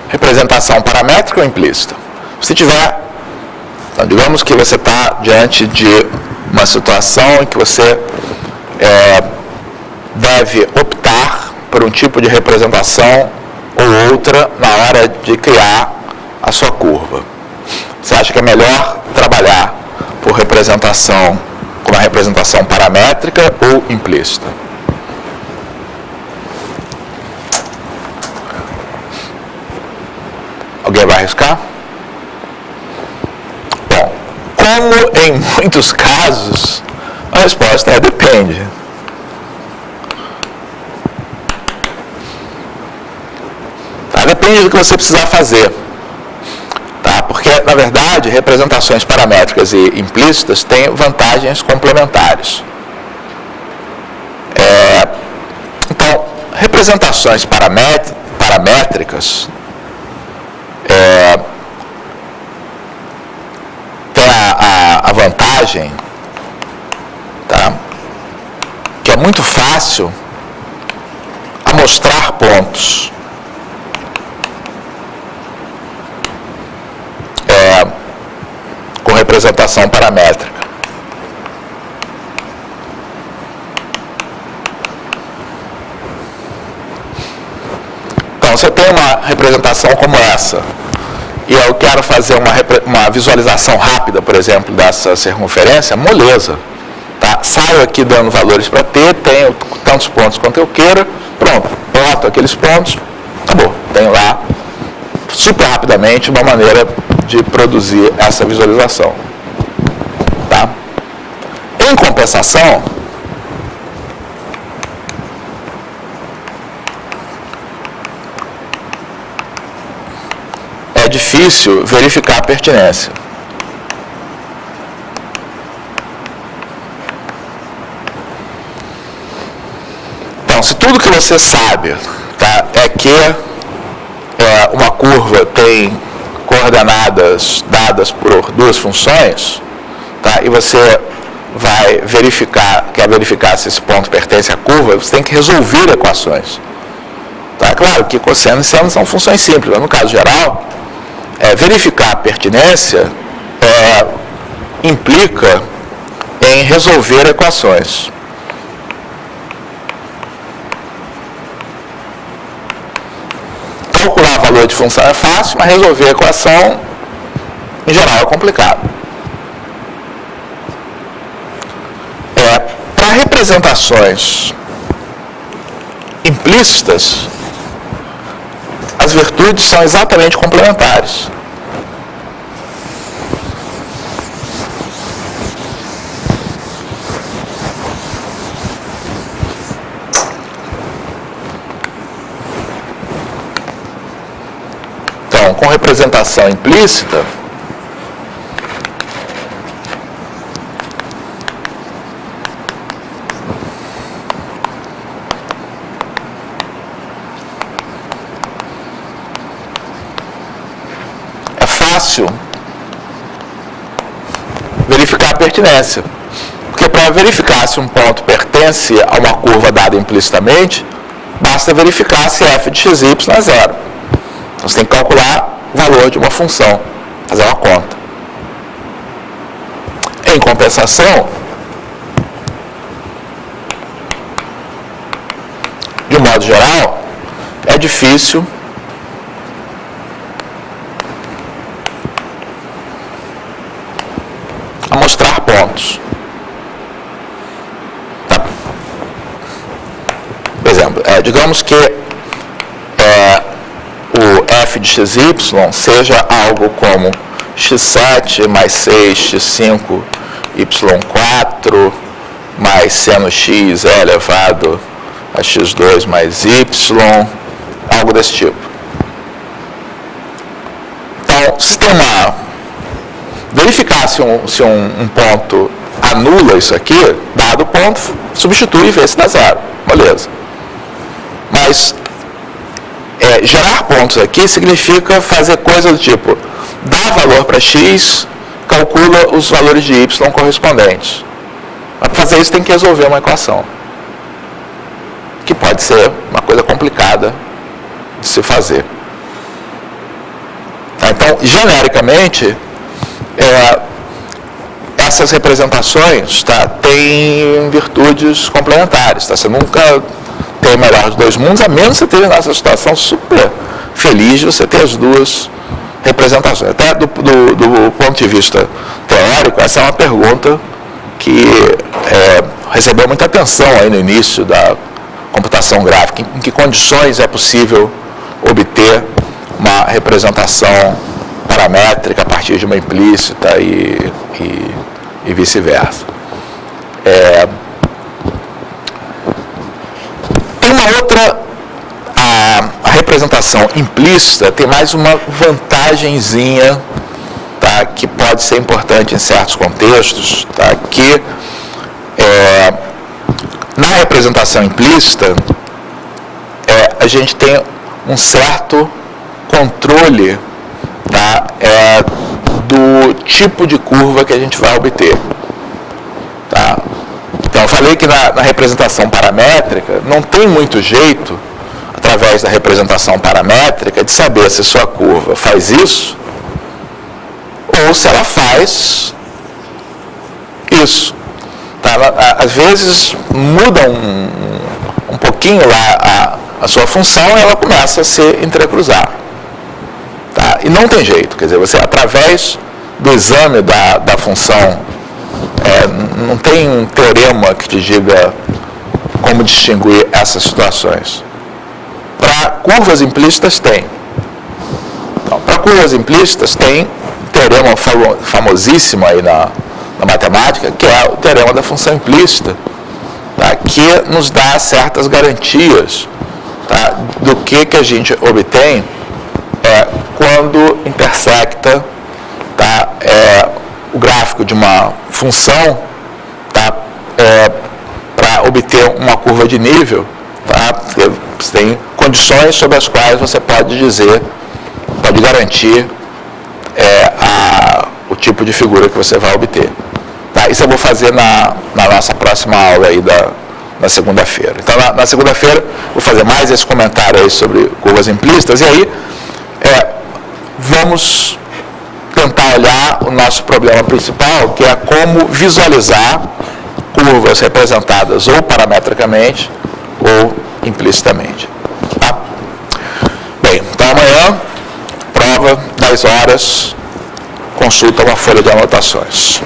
Representação paramétrica ou implícita? Se tiver, então, digamos que você está diante de uma situação em que você deve optar por um tipo de representação ou outra na hora de criar a sua curva. Você acha que é melhor trabalhar por representação, com uma representação paramétrica ou implícita? Alguém vai arriscar? Bom, como em muitos casos, a resposta é depende. Tá? Depende do que você precisar fazer. Tá? Porque, na verdade, representações paramétricas e implícitas têm vantagens complementares. Então, representações paramétricas tem a vantagem, tá, que é muito fácil amostrar pontos. Com representação paramétrica. se eu tenho uma representação como essa, e eu quero fazer uma visualização rápida, por exemplo, dessa circunferência, moleza. Tá? Saio aqui dando valores para T, tenho tantos pontos quanto eu queira, pronto, boto aqueles pontos, acabou. Tenho lá, super rapidamente, uma maneira de produzir essa visualização. Tá? Em compensação, é difícil verificar a pertinência. Então, se tudo que você sabe, tá, é que uma curva tem coordenadas dadas por duas funções, tá, e você vai verificar, quer verificar se esse ponto pertence à curva, você tem que resolver equações. Tá? Claro que cosseno e seno são funções simples, mas no caso geral, verificar a pertinência implica em resolver equações. Calcular valor de função é fácil, mas resolver a equação, em geral, é complicado. Para representações implícitas, as virtudes são exatamente complementares. Então, com representação implícita, é fácil verificar a pertinência. Porque para verificar se um ponto pertence a uma curva dada implicitamente, basta verificar se f de xy é zero. Então, você tem que calcular o valor de uma função, fazer uma conta. Em compensação, de um modo geral, é difícil mostrar pontos. Tá? Por exemplo, digamos que o f de xy seja algo como x7 mais 6, x5, y4 mais seno x elevado a x2 mais y, algo desse tipo. Então, se tem verificar se um ponto anula isso aqui, dado o ponto, substitui e vê se dá zero. Beleza. Mas gerar pontos aqui significa fazer coisa do tipo, dá valor para x, calcula os valores de y correspondentes. Para fazer isso tem que resolver uma equação, que pode ser uma coisa complicada de se fazer. Então, genericamente, essas representações, tá, têm virtudes complementares. Tá? Você nunca tem o melhor dos dois mundos, a menos você ter nessa situação super feliz de você ter as duas representações. Até do ponto de vista teórico, essa é uma pergunta que recebeu muita atenção aí no início da computação gráfica. Em que condições é possível obter uma representação paramétrica a partir de uma implícita e vice-versa. Tem uma outra, a representação implícita tem mais uma vantagenzinha, tá, que pode ser importante em certos contextos, tá, que na representação implícita a gente tem um certo controle, tá, do tipo de curva que a gente vai obter. Tá? Então, eu falei que na representação paramétrica não tem muito jeito, através da representação paramétrica, de saber se sua curva faz isso ou se ela faz isso. Tá? Às vezes muda um pouquinho lá a sua função, ela começa a se entrecruzar. Tá? E não tem jeito, quer dizer, você através do exame da função, não tem um teorema que te diga como distinguir essas situações. Para curvas implícitas tem. Então, para curvas implícitas tem um teorema famosíssimo aí na matemática, que é o teorema da função implícita, tá? Que nos dá certas garantias, tá? Do que a gente obtém quando intersecta, tá? O gráfico de uma função, tá? Para obter uma curva de nível, tá? Você tem condições sobre as quais você pode dizer, pode garantir o tipo de figura que você vai obter. Tá? Isso eu vou fazer na nossa próxima aula aí na segunda-feira. Então, na segunda-feira, vou fazer mais esse comentário aí sobre curvas implícitas, e aí vamos tentar olhar o nosso problema principal, que é como visualizar curvas representadas ou parametricamente ou implicitamente. Tá? Bem, então amanhã, prova, 10 horas, consulta uma folha de anotações.